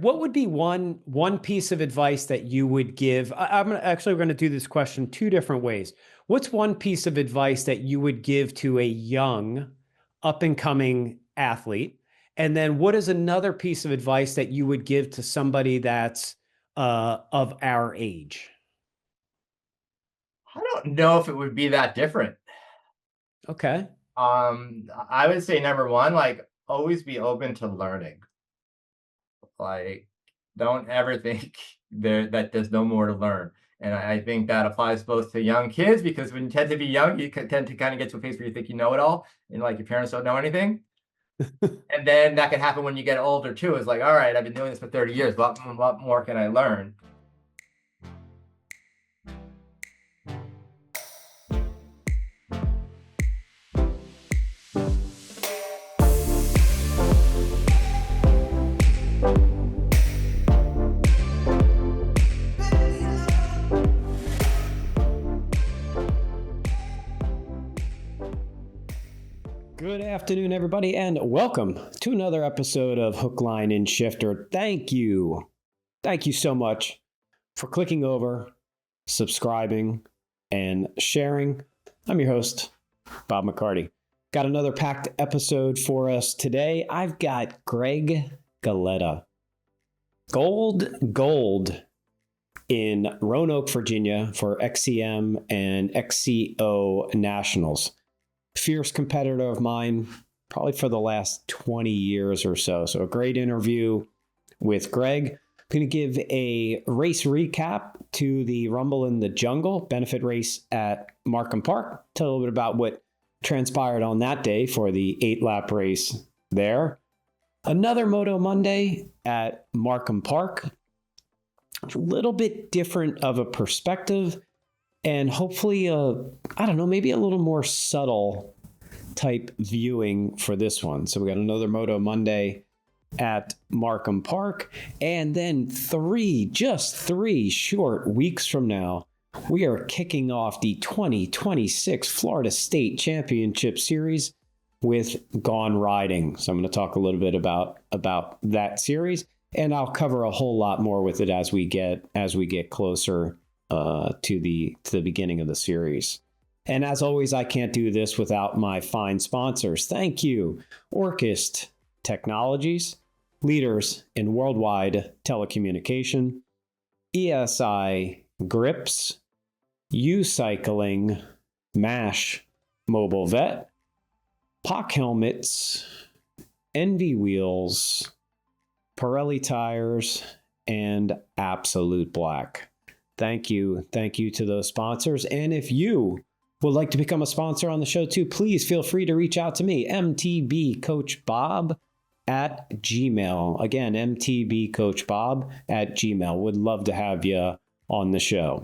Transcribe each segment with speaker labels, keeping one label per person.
Speaker 1: what would be one piece of advice that you would give? Actually going to do this question two different ways. What's one piece of advice that you would give to a young, up and coming athlete? And then what is another piece of advice that you would give to somebody that's of our age?
Speaker 2: I don't know if it would be that different.
Speaker 1: Okay.
Speaker 2: I would say number one, like always be open to learning. Like, don't ever think that there's no more to learn. And I think that applies both to young kids, because when you tend to be young, you tend to kind of get to a place where you think you know it all, and like your parents don't know anything. And then that can happen when you get older too. It's like, all right, I've been doing this for 30 years. What more can I learn?
Speaker 1: Good afternoon, everybody, and welcome to another episode of Hook, Line, and Shifter. Thank you. Thank you so much for clicking over, subscribing, and sharing. I'm your host, Bob McCarty. Got another packed episode for us today. I've got Gregg Galletta. Gold in Roanoke, Virginia for XCM and XCO Nationals. Fierce competitor of mine, probably for the last 20 years or so. So a great interview with Gregg. I'm going to give a race recap to the Rumble in the Jungle benefit race at Markham Park. Tell a little bit about what transpired on that day for the 8-lap race there. Another Moto Monday at Markham Park. A little bit different of a perspective, and hopefully, maybe a little more subtle type viewing for this one. So we got another Moto Monday at Markham Park. And then just three short weeks from now, we are kicking off the 2026 Florida State Championship Series with Gone Riding. So I'm going to talk a little bit about that series, and I'll cover a whole lot more with it as we get closer to the beginning of the series. And as always, I can't do this without my fine sponsors. Thank you, Orchist Technologies, leaders in worldwide telecommunication, ESI Grips, U-Cycling, MASH Mobile Vet, POC Helmets, Envy Wheels, Pirelli Tires, and Absolute Black. Thank you to those sponsors. And if you would like to become a sponsor on the show too, please feel free to reach out to me, mtbcoachbob@gmail. Again, mtbcoachbob@gmail. Would love to have you on the show.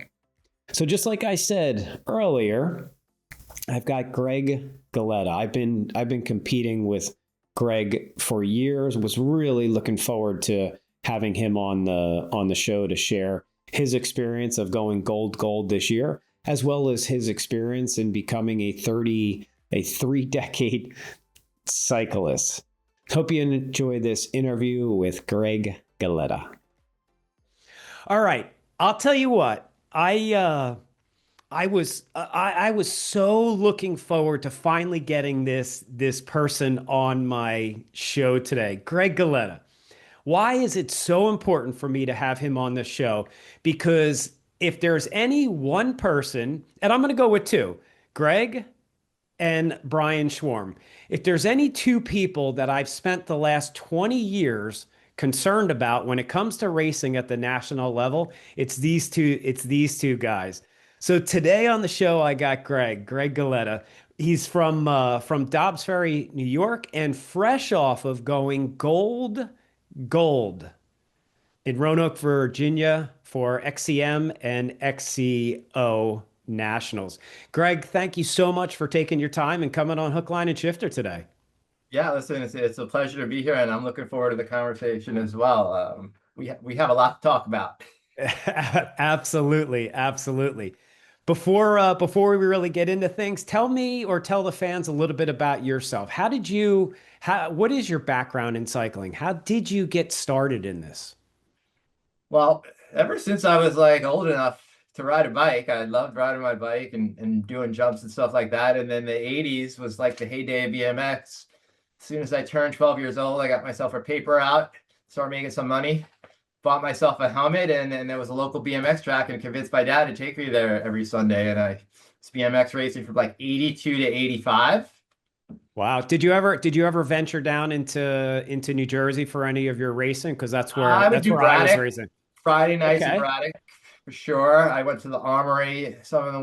Speaker 1: So just like I said earlier, I've got Gregg Galletta. I've been competing with Gregg for years. Was really looking forward to having him on the show to share his experience of going gold this year, as well as his experience in becoming a 3-decade cyclist. Hope you enjoy this interview with Gregg Galletta. All right, I'll tell you what. I was so looking forward to finally getting this person on my show today, Gregg Galletta. Why is it so important for me to have him on the show? Because if there's any one person, and I'm going to go with two, Gregg and Brian Schwarm. If there's any two people that I've spent the last 20 years concerned about when it comes to racing at the national level, it's these two guys. So today on the show, I got Gregg Galletta. He's from Dobbs Ferry, New York, and fresh off of going gold in Roanoke, Virginia for XCM and XCO Nationals. Gregg, thank you so much for taking your time and coming on Hook, Line, and Shifter today.
Speaker 2: Yeah, listen, it's a pleasure to be here, and I'm looking forward to the conversation as well. We have a lot to talk about.
Speaker 1: Absolutely. Before we really get into things, tell me or tell the fans a little bit about yourself. What is your background in cycling? How did you get started in this?
Speaker 2: Well, ever since I was like old enough to ride a bike, I loved riding my bike and doing jumps and stuff like that. And then the 80s was like the heyday of BMX. As soon as I turned 12 years old, I got myself a paper out, started making some money, bought myself a helmet, and then there was a local BMX track and convinced my dad to take me there every Sunday. And I was BMX racing from like 82 to 85.
Speaker 1: Wow. Did you ever venture down into New Jersey for any of your racing? Because that's where
Speaker 2: I would
Speaker 1: that's
Speaker 2: do
Speaker 1: where I was
Speaker 2: Braddock,
Speaker 1: racing.
Speaker 2: Friday nights in
Speaker 1: Okay.
Speaker 2: Braddock for sure. I went to the Armory some of the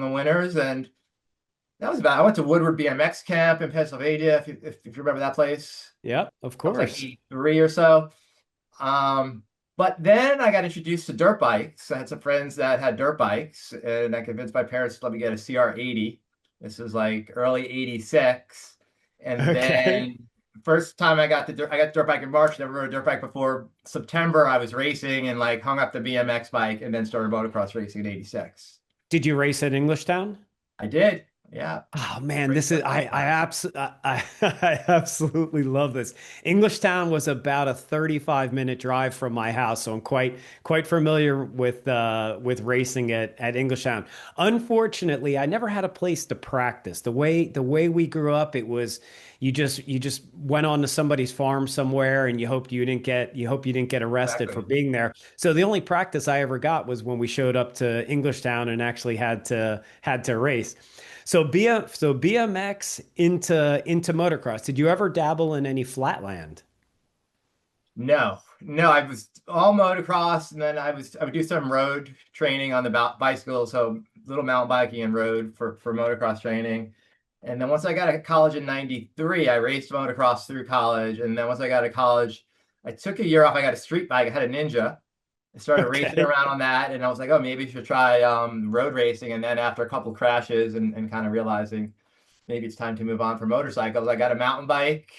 Speaker 2: winters, and that was about. I went to Woodward BMX camp in Pennsylvania, if you remember that place.
Speaker 1: Yep, of
Speaker 2: That was like
Speaker 1: course.
Speaker 2: 83 or so. Um, but then I got introduced to dirt bikes. I had some friends that had dirt bikes, and I convinced my parents to let me get a CR80. This was like early 86. And
Speaker 1: Okay.
Speaker 2: then first time I got the dirt bike in March, never rode a dirt bike before. September, I was racing and like hung up the BMX bike and then started motocross racing in 86.
Speaker 1: Did you race at Englishtown?
Speaker 2: I did. Yeah.
Speaker 1: Oh man,
Speaker 2: Raced
Speaker 1: this is
Speaker 2: at Englishtown.
Speaker 1: I absolutely love this. Englishtown was about a 35-minute drive from my house, so I'm quite familiar with racing at Englishtown. Unfortunately, I never had a place to practice. The way we grew up, it was you just went on to somebody's farm somewhere and you hope you didn't get arrested for
Speaker 2: Exactly.
Speaker 1: being there. So the only practice I ever got was when we showed up to Englishtown and actually had to race. So BMX into motocross. Did you ever dabble in any flatland?
Speaker 2: No, no, I was all motocross, and then I would do some road training on the bicycle, so little mountain biking and road for motocross training. And then once I got to college in 93, I raced motocross through college. And then once I got to college, I took a year off. I got a street bike. I had a Ninja. I started racing
Speaker 1: Okay.
Speaker 2: around on that, and I was like, oh, maybe I should try road racing. And then after a couple crashes and kind of realizing maybe it's time to move on from motorcycles. I got a mountain bike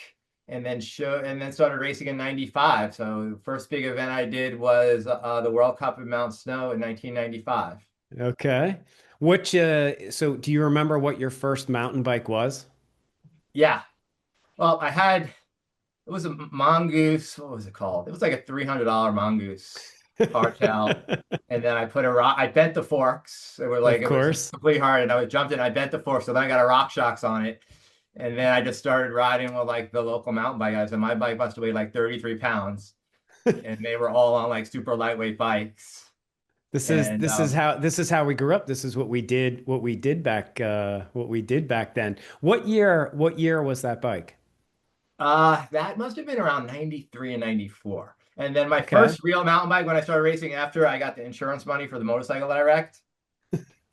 Speaker 2: and then started racing in 95. So first big event I did was the World Cup in Mount Snow in 1995.
Speaker 1: Okay. So do you remember what your first mountain bike was?
Speaker 2: Yeah. Well, it was a mongoose. What was it called? It was like a $300 mongoose hardtail. And then I put a rock, I bent the forks.
Speaker 1: Of
Speaker 2: It was
Speaker 1: course.
Speaker 2: completely hard. And I jumped in, I bent the forks. So then I got a rock shocks on it. And then I just started riding with like the local mountain bike guys. And my bike must have weighed like 33 pounds. And they were all on like super lightweight bikes.
Speaker 1: This is
Speaker 2: And
Speaker 1: this is how this is how we grew up. This is what we did back then. What year was that bike?
Speaker 2: that must have been around 93 and 94. And then my
Speaker 1: Okay.
Speaker 2: first real mountain bike when I started racing after I got the insurance money for the motorcycle that I wrecked,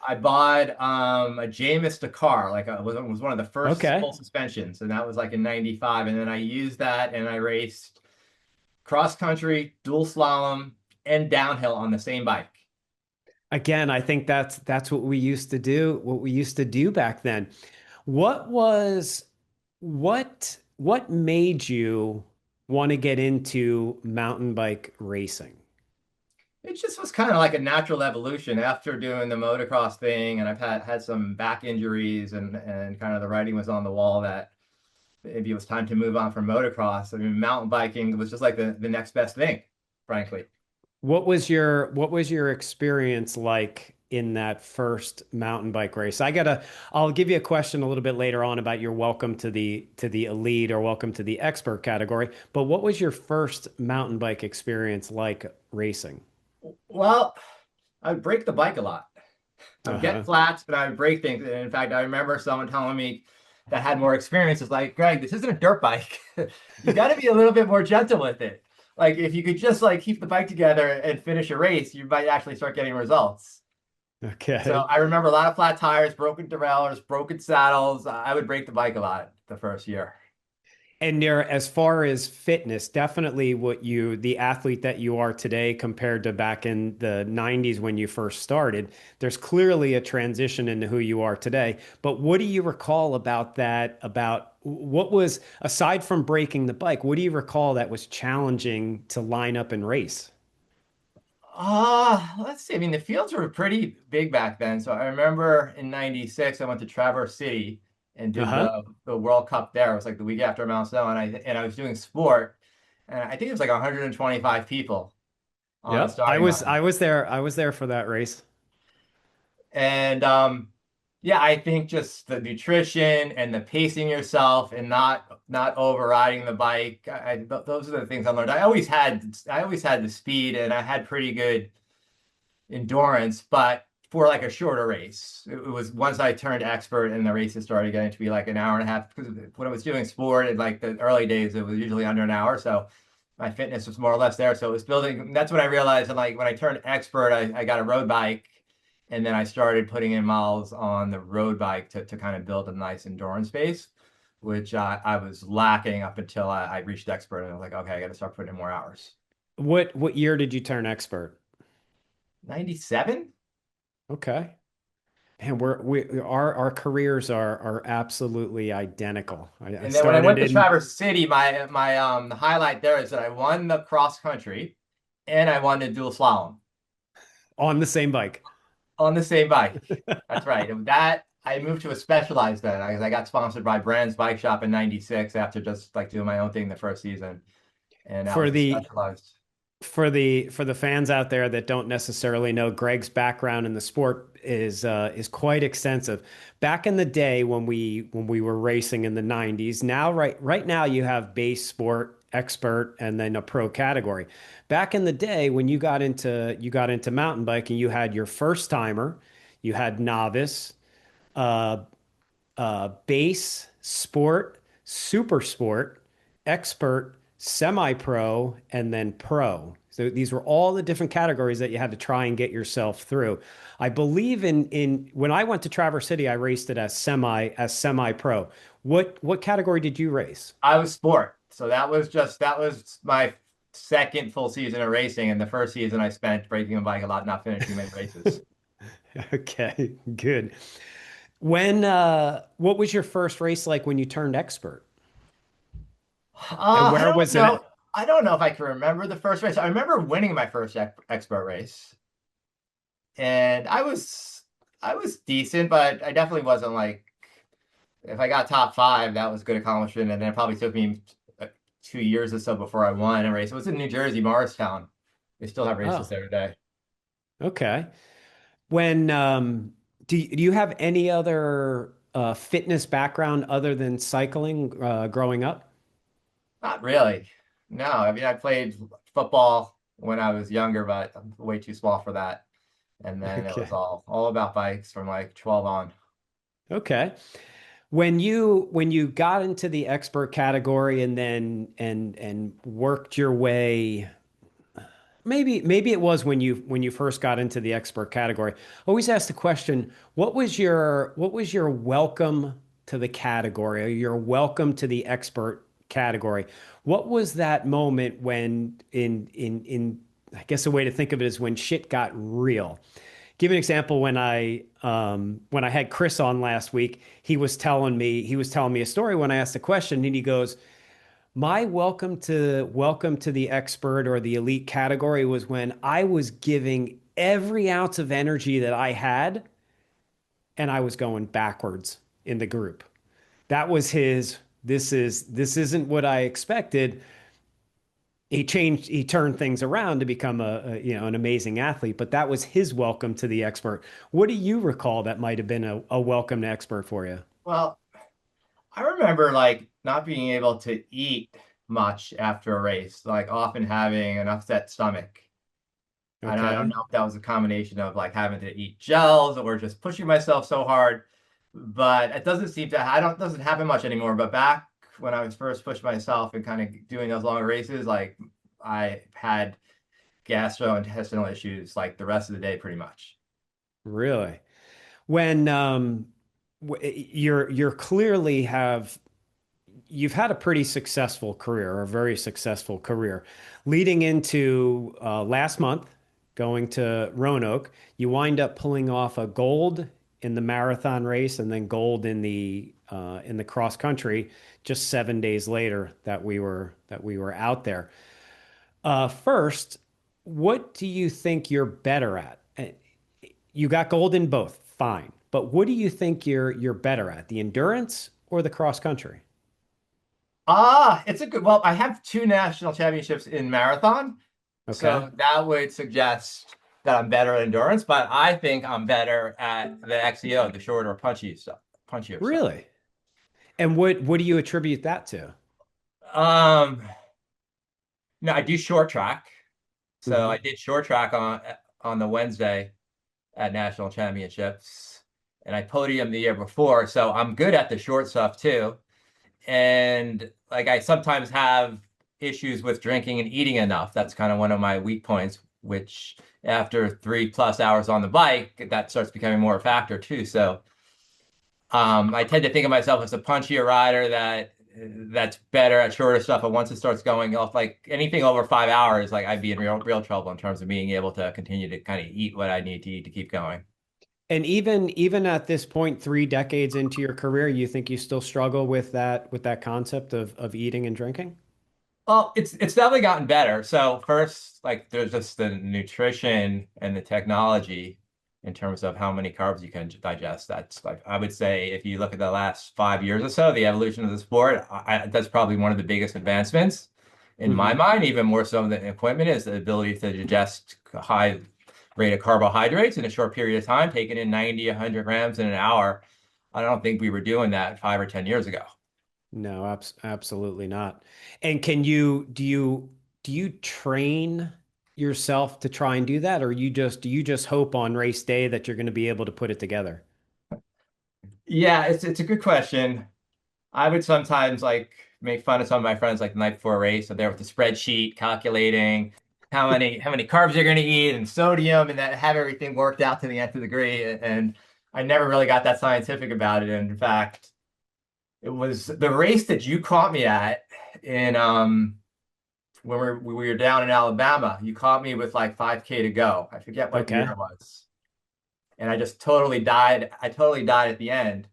Speaker 2: I bought a Jameis Dakar, was one of the first
Speaker 1: Okay.
Speaker 2: full suspensions, and that was like in 95. And then I used that and I raced cross country, dual slalom, and downhill on the same bike.
Speaker 1: Again, I think that's what we used to do back then. What was what made you want to get into mountain bike racing?
Speaker 2: It just was kind of like a natural evolution after doing the motocross thing, and I've had some back injuries and kind of the writing was on the wall that maybe it was time to move on from motocross. I mean, mountain biking was just like the next best thing, frankly.
Speaker 1: What was your experience like in that first mountain bike race? I'll give you a question a little bit later on about your welcome to the elite or welcome to the expert category, but what was your first mountain bike experience like racing?
Speaker 2: Well, I would break the bike a lot. I would get
Speaker 1: Uh-huh.
Speaker 2: flats, but I would break things. And in fact, I remember someone telling me that had more experience is like, Greg, this isn't a dirt bike. You got to be a little bit more gentle with it. Like if you could just like keep the bike together and finish a race, you might actually start getting results. So
Speaker 1: Okay.
Speaker 2: I remember a lot of flat tires, broken derailleurs, broken saddles. I would break the bike a lot the first year.
Speaker 1: And as far as fitness, definitely the athlete that you are today compared to back in the 90s when you first started, there's clearly a transition into who you are today. But what do you recall about that? About what was, aside from breaking the bike, what do you recall that was challenging to line up and race?
Speaker 2: Let's see. I mean, the fields were pretty big back then. So I remember in 96, I went to Traverse City and did
Speaker 1: Uh-huh.
Speaker 2: the World Cup there. It was like the week after Mount Snow, and I was doing sport, and I think it was like 125 people. on the
Speaker 1: Yep. I
Speaker 2: starting
Speaker 1: was
Speaker 2: line.
Speaker 1: I was there. I was there for that race.
Speaker 2: And yeah, I think just the nutrition and the pacing yourself and not overriding the bike. Those are the things I learned. I always had the speed and I had pretty good endurance, but for like a shorter race. It was once I turned expert and the races started getting to be like an hour and a half because when I was doing sport in like the early days, it was usually under an hour. So my fitness was more or less there. So it was building. That's when I realized, and like when I turned expert, I got a road bike, and then I started putting in miles on the road bike to kind of build a nice endurance base, which I was lacking up until I reached expert, and I was like, okay, I got to start putting in more hours.
Speaker 1: What year did you turn expert?
Speaker 2: 97.
Speaker 1: Okay. And our careers are absolutely identical. I
Speaker 2: And then when I
Speaker 1: started
Speaker 2: went to
Speaker 1: in
Speaker 2: Traverse City, my the highlight there is that I won the cross country and I won the dual slalom
Speaker 1: on the same bike.
Speaker 2: on the same bike. That's right. And that I moved to a specialized then. I got sponsored by Brand's Bike Shop in '96 after just like doing my own thing the first season, and that
Speaker 1: For
Speaker 2: was a
Speaker 1: the
Speaker 2: specialized.
Speaker 1: for the fans out there that don't necessarily know, Gregg's background in the sport is quite extensive. Back in the day when we were racing in the 90s, now right now you have base sport, expert, and then a pro category. Back in the day when you got into mountain biking, you had your first timer, you had novice, uh, base, sport, super sport, expert, semi-pro, and then pro. So these were all the different categories that you had to try and get yourself through. I believe in when I went to Traverse City, I raced it as semi-pro. What category did you race?
Speaker 2: I was sport, so that was my second full season of racing, and the first season I spent breaking a bike a lot, not finishing many races.
Speaker 1: Okay, good. What was your first race like when you turned expert? And
Speaker 2: I
Speaker 1: where
Speaker 2: don't
Speaker 1: was it
Speaker 2: know.
Speaker 1: at?
Speaker 2: I don't know if I can remember the first race. I remember winning my first expert race, and I was decent, but I definitely wasn't like if I got top five, that was good accomplishment. And then it probably took me 2 years or so before I won a race. It was in New Jersey, Morristown. They still have races
Speaker 1: Oh,
Speaker 2: there today.
Speaker 1: okay. When do you have any other fitness background other than cycling growing up?
Speaker 2: Not really. No, I mean I played football when I was younger, but I'm way too small for that. And then it was
Speaker 1: Okay.
Speaker 2: all about bikes from like 12 on.
Speaker 1: Okay. When you got into the expert category and then and worked your way, maybe it was when you first got into the expert category. Always ask the question, what was your welcome to the category, or your welcome to the expert category? What was that moment when in I guess a way to think of it is when shit got real. Give an example when I had Chris on last week, he was telling me a story when I asked a question and he goes, my welcome to the expert or the elite category was when I was giving every ounce of energy that I had and I was going backwards in the group. That was his this isn't what I expected. He turned things around to become an amazing athlete, but that was his welcome to the expert. What do you recall that might have been a welcome to expert for you?
Speaker 2: Well, I remember like not being able to eat much after a race, like often having an upset stomach. And I don't
Speaker 1: Okay.
Speaker 2: know if that was a combination of like having to eat gels or just pushing myself so hard. But it doesn't seem to, I don't, doesn't happen much anymore. But back when I was first pushing myself and kind of doing those longer races, like I had gastrointestinal issues like the rest of the day pretty much.
Speaker 1: Really? When you're clearly have you've had a pretty successful career, or a very successful career, leading into last month, going to Roanoke. You wind up pulling off a gold in the marathon race, and then gold in the cross country. Just 7 days later that we were out there. First, what do you think you're better at? You got gold in both, fine. But what do you think you're better at, the endurance or the cross country?
Speaker 2: It's a good, well, I have two national championships in marathon.
Speaker 1: Okay.
Speaker 2: So that would suggest that I'm better at endurance, but I think I'm better at the XCO, the shorter, punchier stuff.
Speaker 1: Really? And what do you attribute that to?
Speaker 2: Um, no, I do short track. So I
Speaker 1: Hmm.
Speaker 2: did short track on the Wednesday at national championships, and I podiumed the year before. So I'm good at the short stuff too. And like I sometimes have issues with drinking and eating enough. That's kind of one of my weak points, which after 3+ hours on the bike, that starts becoming more a factor too. So I tend to think of myself as a punchier rider that's better at shorter stuff. But once it starts going off, like anything over 5 hours, like I'd be in real trouble in terms of being able to continue to kind of eat what I need to eat to keep going.
Speaker 1: And even at this point, 3 decades into your career, you think you still struggle with that concept of eating and drinking?
Speaker 2: Well, it's definitely gotten better. So first, like there's just the nutrition and the technology in terms of how many carbs you can digest. That's like I would say if you look at the last 5 years or so, the evolution of the sport, that's probably one of the biggest advancements in my
Speaker 1: Hmm.
Speaker 2: mind, even more so than equipment, is the ability to digest a high rate of carbohydrates in a short period of time, taking in 90, 100 grams in an hour. I don't think we were doing that 5 or 10 years ago.
Speaker 1: No, absolutely not. And can you do you train yourself to try and do that, or do you just hope on race day that you're going to be able to put it together?
Speaker 2: Yeah, it's a good question. I would sometimes like make fun of some of my friends like the night before a race. So they're with the spreadsheet calculating how many carbs you're going to eat and sodium and that have everything worked out to the nth degree. And I never really got that scientific about it. And in fact, it was the race that you caught me at in when we were down in Alabama. You caught me with like 5K to go. I forget what year
Speaker 1: Okay.
Speaker 2: it was. And I just totally died. I totally died at the end.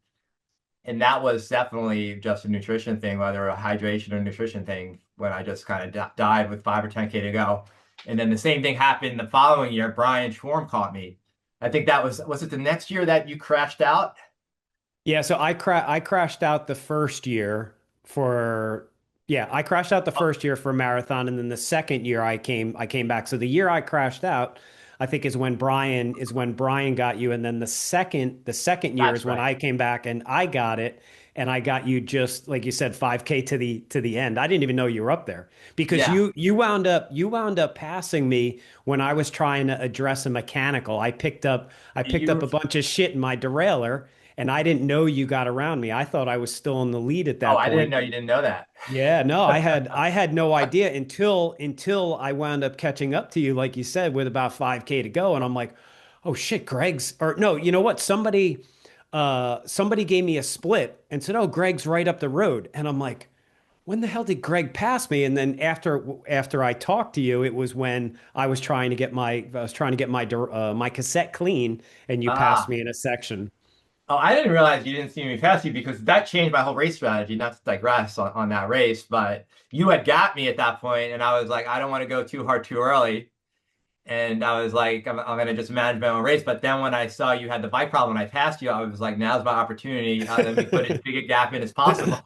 Speaker 2: And that was definitely just a nutrition thing, whether a hydration or nutrition thing, when I just kind of died with 5 or 10K to go. And then the same thing happened the following year. Brian Schwarm caught me. I think that was it the next year that you crashed out?
Speaker 1: Yeah, so I crashed out the first year for yeah, I crashed out the
Speaker 2: Oh,
Speaker 1: first year for a marathon, and then the second year I came back. So the year I crashed out, I think is when Brian got you, and then the second year is
Speaker 2: that's
Speaker 1: when
Speaker 2: right.
Speaker 1: I came back and I got it, and I got you just like you said 5K to the end. I didn't even know you were up there because
Speaker 2: Yeah.
Speaker 1: you wound up passing me when I was trying to address a mechanical. I picked up
Speaker 2: You
Speaker 1: a bunch of shit in my derailleur and I didn't know you got around me. I thought I was still in the lead at
Speaker 2: Oh,
Speaker 1: that
Speaker 2: I didn't
Speaker 1: point.
Speaker 2: know you didn't know that.
Speaker 1: Yeah, no, I had no idea until I wound up catching up to you, like you said, with about 5K to go. And I'm like, oh shit, Greg's or no, you know what? Somebody gave me a split and said, oh, Greg's right up the road. And I'm like, when the hell did Greg pass me? And then after I talked to you, it was when I was trying to get my cassette clean, and you passed
Speaker 2: Ah.
Speaker 1: me in a section.
Speaker 2: Oh, I didn't realize you didn't see me pass you because that changed my whole race strategy, not to digress on that race, but you had got me at that point, and I was like, I don't want to go too hard too early. And I was like, I'm going to just manage my own race. But then when I saw you had the bike problem and I passed you, I was like, now's my opportunity. Let me put as big a gap in as possible,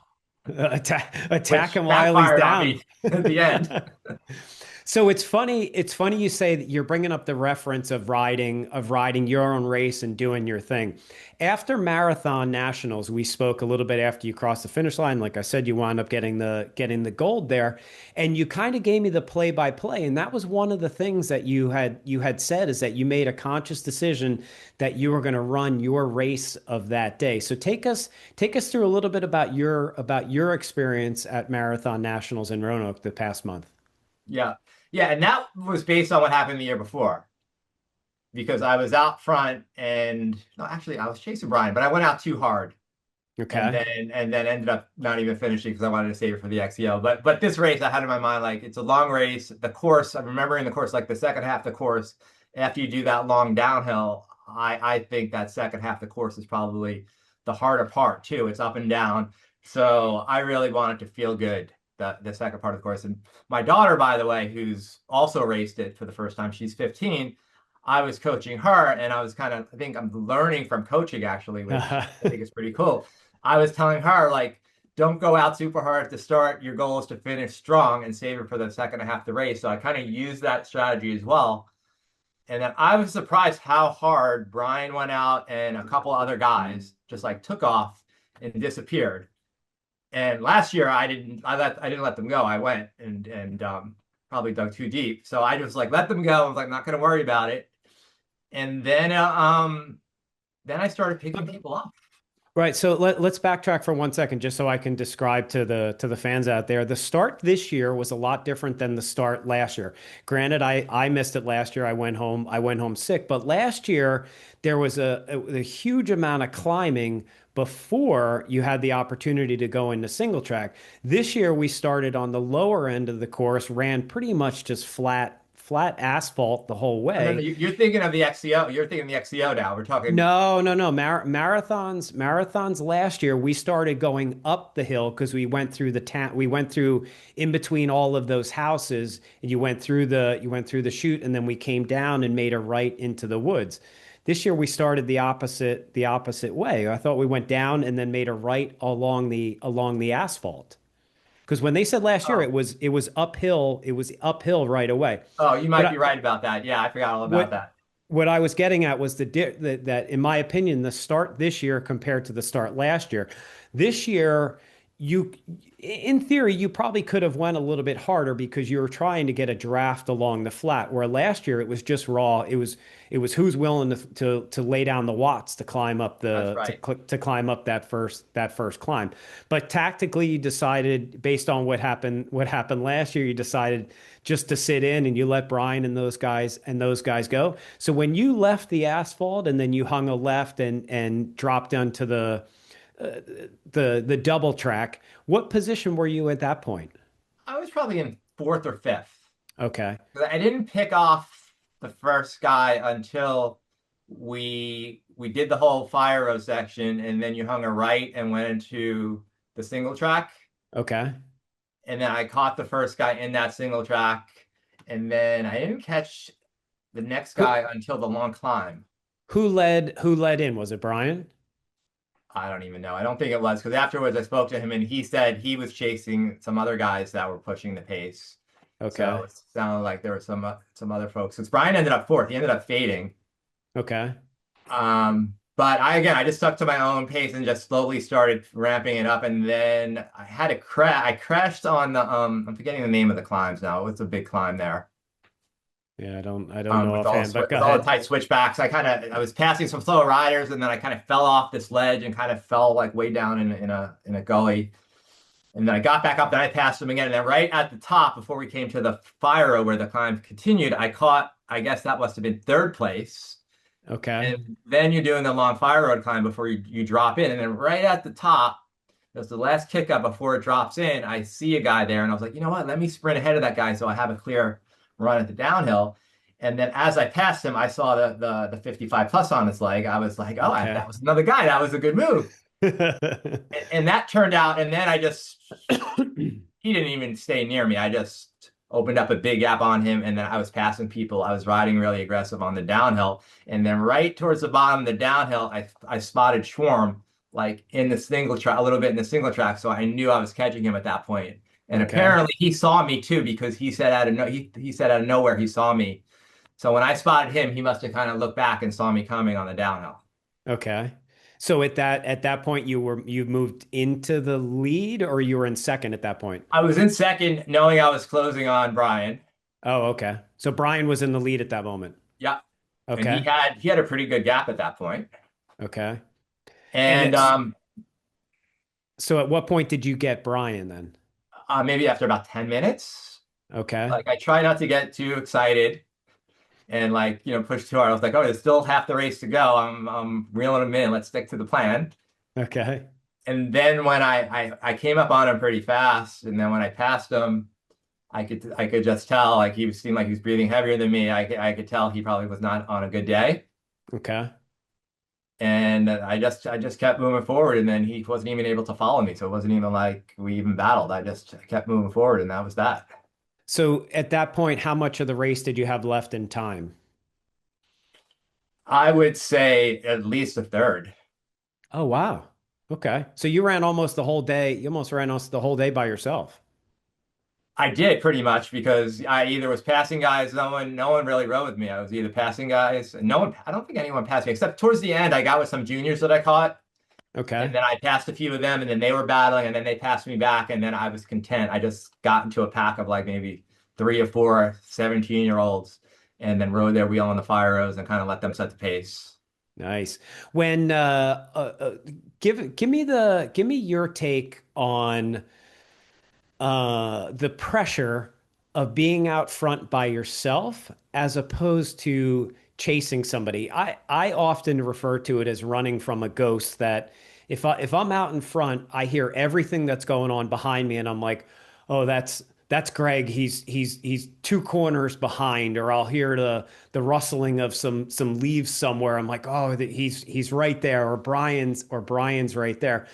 Speaker 1: Attack
Speaker 2: which
Speaker 1: him while he's
Speaker 2: backfired on
Speaker 1: down.
Speaker 2: me at the end.
Speaker 1: So it's funny. It's funny you say that you're bringing up the reference of riding your own race and doing your thing. After Marathon Nationals, we spoke a little bit after you crossed the finish line. Like I said, you wound up getting the gold there, and you kind of gave me the play by play. And that was one of the things that you had said is that you made a conscious decision that you were going to run your race of that day. So take us through a little bit about your experience at Marathon Nationals in Roanoke the past month.
Speaker 2: Yeah. Yeah. And that was based on what happened the year before because I was out front and no, actually, I was chasing Brian, but I went out too hard. and
Speaker 1: Okay.
Speaker 2: then and then ended up not even finishing because I wanted to save it for the XCO. But this race I had in my mind like it's a long race. The course, I'm remembering the course like the second half of the course, after you do that long downhill, I think that second half of the course is probably the harder part too. It's up and down. So I really wanted to feel good the second part of the course. And my daughter, by the way, who's also raced it for the first time, she's 15. I was coaching her and I was kind of, I think I'm learning from coaching actually, which I think is pretty cool. I was telling her like, don't go out super hard at the start. Your goal is to finish strong and save it for the second half of the race. So I kind of used that strategy as well. And then I was surprised how hard Brian went out and a couple other guys just like took off and disappeared. And last year I didn't let them go. I went and probably dug too deep. So I just like let them go. I was like not going to worry about it. And then I started picking people up.
Speaker 1: Right. So let's backtrack for 1 second, just so I can describe to the fans out there. The start this year was a lot different than the start last year. Granted, I missed it last year. I went home sick. But last year there was a huge amount of climbing before you had the opportunity to go into single track. This year we started on the lower end of the course, ran pretty much just flat asphalt the whole
Speaker 2: Oh, no, no,
Speaker 1: way.
Speaker 2: you're thinking of the XCO. You're thinking the XCO now. We're talking.
Speaker 1: No. Marathons last year, we started going up the hill because we went through the town. We went through in between all of those houses, and you went through the chute, and then we came down and made a right into the woods. This year we started the opposite way. I thought we went down and then made a right along the asphalt. Because when they said last year,
Speaker 2: Oh,
Speaker 1: it was uphill right away.
Speaker 2: oh, you
Speaker 1: But
Speaker 2: might
Speaker 1: I,
Speaker 2: be right about that. Yeah, I forgot all about
Speaker 1: what
Speaker 2: that.
Speaker 1: what I was getting at was that in my opinion, the start this year compared to the start last year, this year you in theory you probably could have went a little bit harder because you were trying to get a draft along the flat, where last year it was just raw. It was who's willing to lay down the watts to climb up
Speaker 2: That's
Speaker 1: the
Speaker 2: right.
Speaker 1: to climb up that first climb. But tactically you decided, based on what happened last year, you decided just to sit in and you let Brian and those guys go. So when you left the asphalt and then you hung a left and dropped onto uh, the double track, what position were you at that point?
Speaker 2: I was probably in fourth or fifth.
Speaker 1: Okay.
Speaker 2: 'Cause I didn't pick off the first guy until we did the whole fire row section, and then you hung a right and went into the single track.
Speaker 1: Okay.
Speaker 2: And then I caught the first guy in that single track, and then I didn't catch the next
Speaker 1: Who
Speaker 2: guy until the long climb.
Speaker 1: who led in? Was it Brian?
Speaker 2: I don't even know. I don't think it was because afterwards I spoke to him and he said he was chasing some other guys that were pushing the pace. So
Speaker 1: Okay.
Speaker 2: it sounded like there were some other folks. Because Brian ended up fourth. He ended up fading.
Speaker 1: Okay.
Speaker 2: But I just stuck to my own pace and just slowly started ramping it up. And then I had a crash. I crashed on the I'm forgetting the name of the climbs now. It was a big climb there.
Speaker 1: Yeah, I don't know offhand, but go
Speaker 2: With all the
Speaker 1: ahead.
Speaker 2: tight switchbacks. I was passing some slow riders and then I kind of fell off this ledge and kind of fell like way down in a gully. And then I got back up, then I passed them again. And then right at the top, before we came to the fire row where the climb continued, I caught, I guess that must have been third place.
Speaker 1: Okay.
Speaker 2: And then you're doing the long fire road climb before you drop in. And then right at the top, that's the last kick up before it drops in. I see a guy there, and I was like, you know what? Let me sprint ahead of that guy so I have a clear run at the downhill. And then as I passed him, I saw the 55 plus on his leg. I was like, oh, that
Speaker 1: Okay.
Speaker 2: was another guy. That was a good move. And that turned out, and then he didn't even stay near me. I just opened up a big gap on him, and then I was passing people. I was riding really aggressive on the downhill, and then right towards the bottom of the downhill, I spotted Schwarm like in the single track, a little bit in the single track, so I knew I was catching him at that point. And
Speaker 1: Okay.
Speaker 2: apparently he saw me too because he said out of no he said out of nowhere he saw me. So when I spotted him, he must have kind of looked back and saw me coming on the downhill.
Speaker 1: Okay. So at that point you moved into the lead, or you were in second at that point?
Speaker 2: I was in second, knowing I was closing on Brian.
Speaker 1: Oh, okay. So Brian was in the lead at that moment.
Speaker 2: Yeah, and
Speaker 1: Okay.
Speaker 2: he had a pretty good gap at that point.
Speaker 1: Okay. And
Speaker 2: And
Speaker 1: it's so at what point did you get Brian then?
Speaker 2: maybe after about 10 minutes,
Speaker 1: Okay.
Speaker 2: like I try not to get too excited and like, push too hard. I was like, oh, there's still half the race to go. I'm reeling them in. Let's stick to the plan.
Speaker 1: Okay.
Speaker 2: And then when I came up on him pretty fast, and then when I passed him, I could just tell like seemed like he was breathing heavier than me. I could tell he probably was not on a good day.
Speaker 1: Okay.
Speaker 2: And I just kept moving forward, and then he wasn't even able to follow me. So it wasn't even like we even battled. I just kept moving forward, and that was that.
Speaker 1: So at that point, how much of the race did you have left in time?
Speaker 2: I would say at least a third.
Speaker 1: Oh, wow. Okay. So you ran almost the whole day. You almost ran almost the whole day by yourself.
Speaker 2: I did pretty much because I either was passing guys, no one really rode with me. I was either passing guys, and I don't think anyone passed me except towards the end. I got with some juniors that I caught, and
Speaker 1: Okay.
Speaker 2: then I passed a few of them, and then they were battling, and then they passed me back, and then I was content. I just got into a pack of like maybe 3 or 4 17-year-olds, and then rode their wheel on the fire rows and kind of let them set the pace.
Speaker 1: Nice. When give me your take on the pressure of being out front by yourself as opposed to chasing somebody. I often refer to it as running from a ghost that if I'm out in front, I hear everything that's going on behind me and I'm like, "Oh, that's Greg. He's two corners behind," or I'll hear the rustling of some leaves somewhere. I'm like, "Oh, he's right there," or Brian's right there.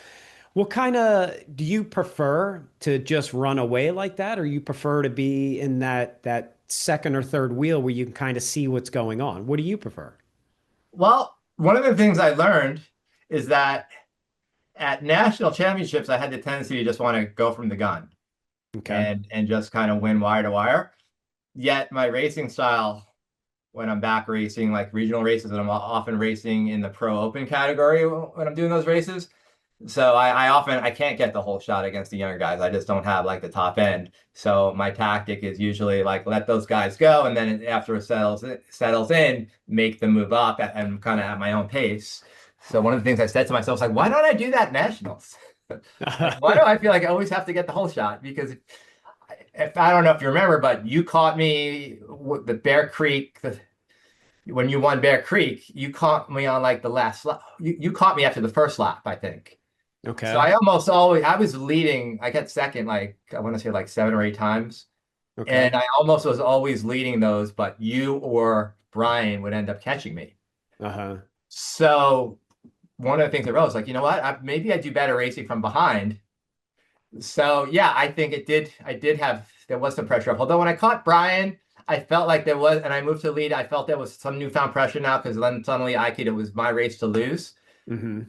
Speaker 1: What kind of do you prefer to just run away like that, or you prefer to be in that second or third wheel where you can kind of see what's going on? What do you prefer?
Speaker 2: Well, one of the things I learned is that at national championships, I had the tendency to just want to go from the gun
Speaker 1: Okay.
Speaker 2: and just kind of win wire to wire. Yet my racing style, when I'm back racing like regional races, and I'm often racing in the pro open category when I'm doing those races. So I often I can't get the whole shot against the younger guys. I just don't have like the top end. So my tactic is usually like let those guys go, and then after it settles in, make them move up and kind of at my own pace. So one of the things I said to myself is like, why don't I do that at nationals? Like, why do I feel like I always have to get the whole shot? Because if I don't know if you remember, but you caught me with the Bear Creek, when you won Bear Creek, you caught me on like the last lap. You caught me after the first lap, I think. So
Speaker 1: Okay.
Speaker 2: I almost always I was leading. I got second like I want to say like 7 or 8 times, and
Speaker 1: Okay.
Speaker 2: I almost was always leading those, but you or Brian would end up catching me.
Speaker 1: Uh-huh.
Speaker 2: So one of the things I wrote was like, you know what? Maybe I do better racing from behind. So yeah, I think it did. I did have there was some pressure up. Although when I caught Brian, I felt like there was, and I moved to lead. I felt there was some newfound pressure now because then suddenly it was my race to lose.
Speaker 1: Hmm.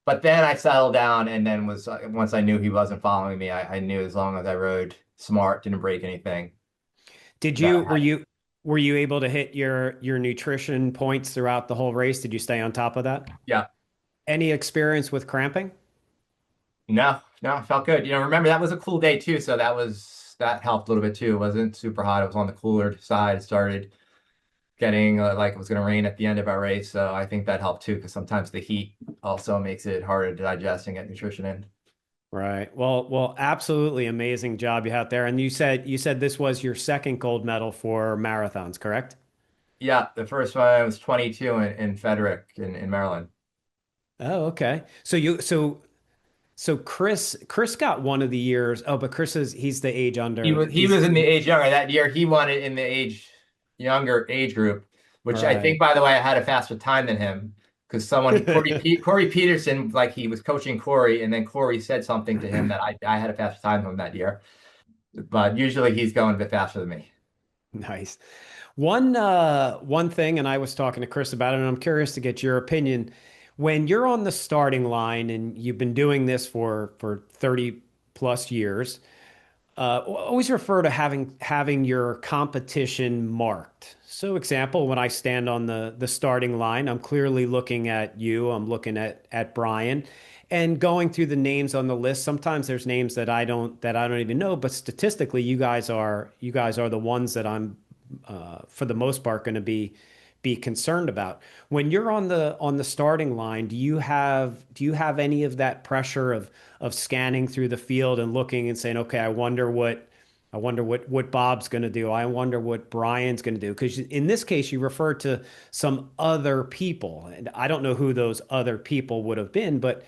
Speaker 2: But then I settled down, and then was once I knew he wasn't following me, I knew as long as I rode smart, didn't break anything.
Speaker 1: Did
Speaker 2: That
Speaker 1: you were you able to hit your nutrition points throughout the whole race? Did you stay on top of that?
Speaker 2: yeah,
Speaker 1: Any experience with cramping?
Speaker 2: no, it felt good. Remember that was a cool day too, so that helped a little bit too. It wasn't super hot. It was on the cooler side. It started getting like it was going to rain at the end of our race, so I think that helped too because sometimes the heat also makes it harder to digest and get nutrition in.
Speaker 1: Right. Well, absolutely amazing job you had there. And you said this was your second gold medal for marathons, correct?
Speaker 2: Yeah, the first one was 22 in Frederick in Maryland.
Speaker 1: Oh, okay. So Chris got one of the years. Oh, but he's the age
Speaker 2: He
Speaker 1: under.
Speaker 2: was he was in the age younger that year. He won it in the younger age group, which I think,
Speaker 1: Right.
Speaker 2: by the way, I had a faster time than him because Corey Peterson, like he was coaching Corey, and then Corey said something to him that I had a faster time than him that year. But usually he's going a bit faster than me.
Speaker 1: Nice. One thing, and I was talking to Chris about it, and I'm curious to get your opinion. When you're on the starting line and you've been doing this for 30 plus years, always refer to having your competition marked. So, example, when I stand on the starting line, I'm clearly looking at you. I'm looking at Brian, and going through the names on the list. Sometimes there's names that I don't even know, but statistically, you guys are the ones that I'm for the most part going to be concerned about. When you're on the starting line, do you have any of that pressure of scanning through the field and looking and saying, okay, I wonder what Bob's going to do. I wonder what Brian's going to do. Because in this case, you refer to some other people, and I don't know who those other people would have been, but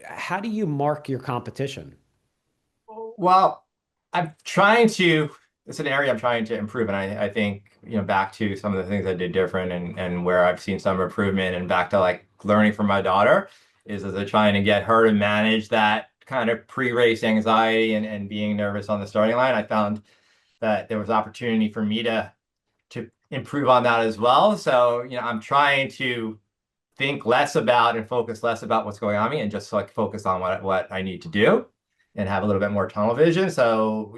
Speaker 1: how do you mark your competition?
Speaker 2: Well, I'm trying to. It's an area I'm trying to improve, and I think back to some of the things I did different, and where I've seen some improvement, and back to like learning from my daughter is as I'm trying to get her to manage that kind of pre-race anxiety and being nervous on the starting line. I found that there was opportunity for me to improve on that as well. So I'm trying to think less about and focus less about what's going on me and just like focus on what I need to do and have a little bit more tunnel vision. So,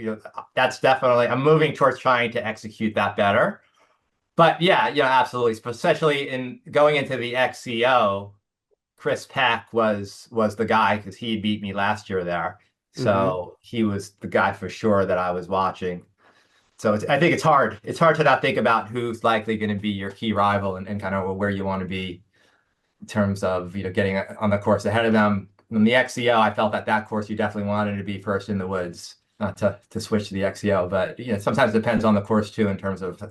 Speaker 2: that's definitely, I'm moving towards trying to execute that better. But yeah, absolutely. Especially in going into the XCO, Chris Pack was the guy because he beat me last year there.
Speaker 1: Hmm.
Speaker 2: So he was the guy for sure that I was watching. So I think it's hard. It's hard to not think about who's likely going to be your key rival and kind of where you want to be in terms of getting on the course ahead of them. In the XCO, I felt that course you definitely wanted to be first in the woods, not to switch to the XCO. But sometimes it depends on the course too in terms of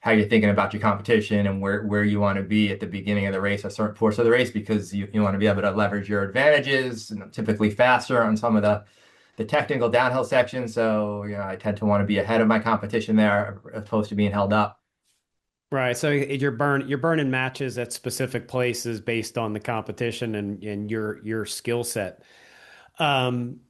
Speaker 2: how you're thinking about your competition and where you want to be at the beginning of the race or certain portion of the race because you want to be able to leverage your advantages, typically faster on some of the technical downhill sections. So, I tend to want to be ahead of my competition there as opposed to being held up.
Speaker 1: Right. So you're burning matches at specific places based on the competition and your skill set.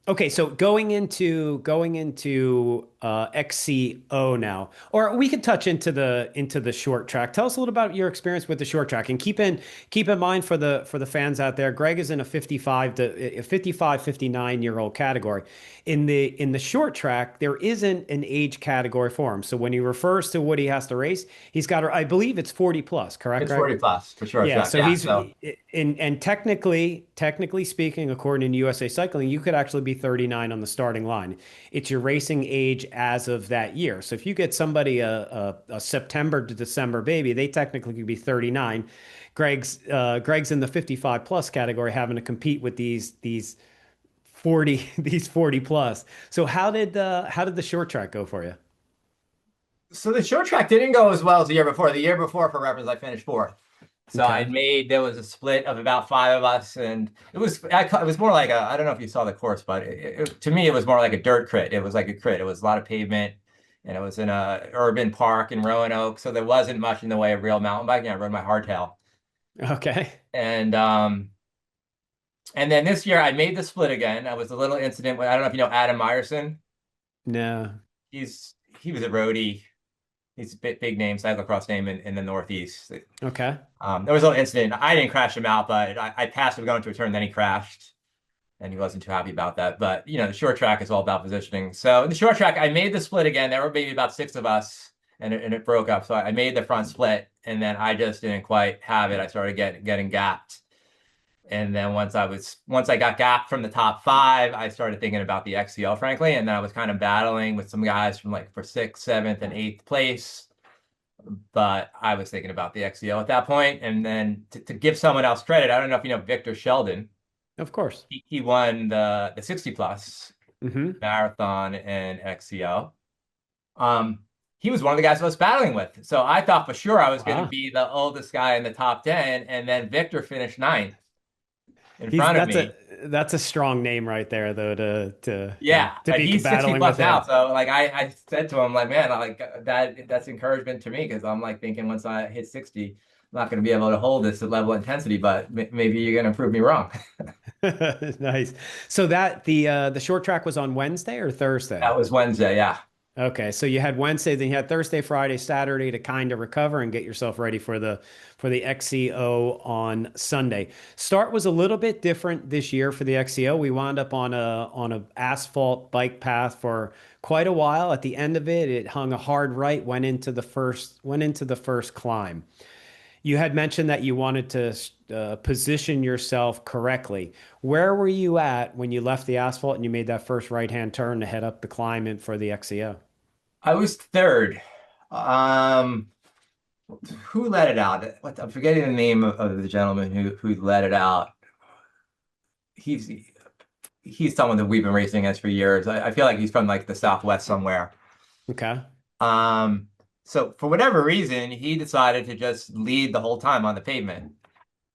Speaker 1: Okay, so going into XCO now, or we could touch into the short track. Tell us a little about your experience with the short track, and keep in mind for the fans out there, Greg is in a 59-year-old category. In the short track, there isn't an age category for him. So when he refers to what he has to race, he's got, I believe it's 40 plus, correct,
Speaker 2: It's
Speaker 1: Greg?
Speaker 2: 40 plus for sure.
Speaker 1: Yeah,
Speaker 2: Track.
Speaker 1: so
Speaker 2: Yeah.
Speaker 1: he's
Speaker 2: So
Speaker 1: in and technically speaking, according to USA Cycling, you could actually be 39 on the starting line. It's your racing age as of that year. So if you get somebody a September to December baby, they technically could be 39. Greg's in the 55 plus category, having to compete with these 40 these 40 plus. So how did the short track go for you?
Speaker 2: so the short track didn't go as well as the year before. The year before, for reference, I finished fourth. So
Speaker 1: Okay.
Speaker 2: there was a split of about five of us, and it was more like I don't know if you saw the course, but to me, it was more like a dirt crit. It was like a crit. It was a lot of pavement, and it was in a urban park in Roanoke, so there wasn't much in the way of real mountain biking. I rode my hardtail,
Speaker 1: Okay.
Speaker 2: and then this year I made the split again. I was a little incident with I don't know if you know Adam Meyerson.
Speaker 1: No.
Speaker 2: He was a roadie. He's a big name, cyclocross name in the Northeast.
Speaker 1: Okay.
Speaker 2: There was a little incident. I didn't crash him out, but I passed him going to a turn, then he crashed, and he wasn't too happy about that. But the short track is all about positioning. So in the short track, I made the split again. There were maybe about six of us, and it broke up. So I made the front split, and then I just didn't quite have it. I started getting gapped, and then once I got gapped from the top five, I started thinking about the XCO, frankly, and then I was kind of battling with some guys from like for sixth, seventh, and eighth place, but I was thinking about the XCO at that point. And then to give someone else credit, I don't know if you know Victor Sheldon.
Speaker 1: Of course.
Speaker 2: He won the 60 plus
Speaker 1: Hmm.
Speaker 2: marathon and XCO. Um, he was one of the guys I was battling with. So I thought for sure I was going to
Speaker 1: Wow.
Speaker 2: be the oldest guy in the top 10. And then Victor finished ninth in
Speaker 1: He's
Speaker 2: front of me.
Speaker 1: that's a strong name right there though
Speaker 2: Yeah,
Speaker 1: to
Speaker 2: but
Speaker 1: be
Speaker 2: he's 60
Speaker 1: battling with
Speaker 2: plus now.
Speaker 1: him.
Speaker 2: So like I said to him, like, man, like that's encouragement to me because I'm like thinking once I hit 60, I'm not going to be able to hold this level of intensity, but maybe you're going to prove me wrong.
Speaker 1: Nice. So the short track was on Wednesday or Thursday?
Speaker 2: That was Wednesday, yeah.
Speaker 1: Okay, so you had Wednesday, then you had Thursday, Friday, Saturday to kind of recover and get yourself ready for the XCO on Sunday. Start was a little bit different this year for the XCO. We wound up on a asphalt bike path for quite a while. At the end of it, it hung a hard right, went into the first climb. You had mentioned that you wanted to position yourself correctly. Where were you at when you left the asphalt and you made that first right-hand turn to head up the climb in for the XCO?
Speaker 2: I was third. Um, who let it out? I'm forgetting the name of the gentleman who let it out. He's he's someone that we've been racing against for years. I feel like he's from like the Southwest somewhere.
Speaker 1: Okay.
Speaker 2: Um, so for whatever reason, he decided to just lead the whole time on the pavement.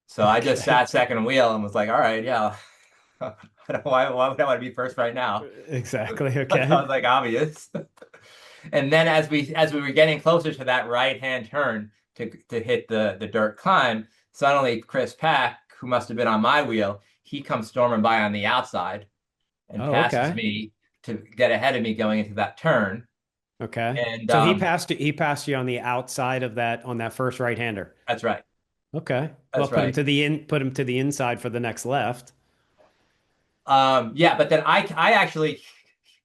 Speaker 2: So I just
Speaker 1: Okay.
Speaker 2: sat second wheel and was like, all right, yeah. Why would I want to be first right now?
Speaker 1: Exactly.
Speaker 2: That
Speaker 1: Okay.
Speaker 2: was like obvious. And then as we were getting closer to that right-hand turn to hit the dirt climb, suddenly Chris Pack, who must have been on my wheel, he comes storming by on the outside and
Speaker 1: Oh,
Speaker 2: passes
Speaker 1: okay.
Speaker 2: me to get ahead of me going into that turn.
Speaker 1: Okay.
Speaker 2: And
Speaker 1: So he passed you on the outside of that on that first right-hander.
Speaker 2: that's right.
Speaker 1: Okay. Well,
Speaker 2: That's right.
Speaker 1: put him to the inside for the next left.
Speaker 2: Yeah, but then I actually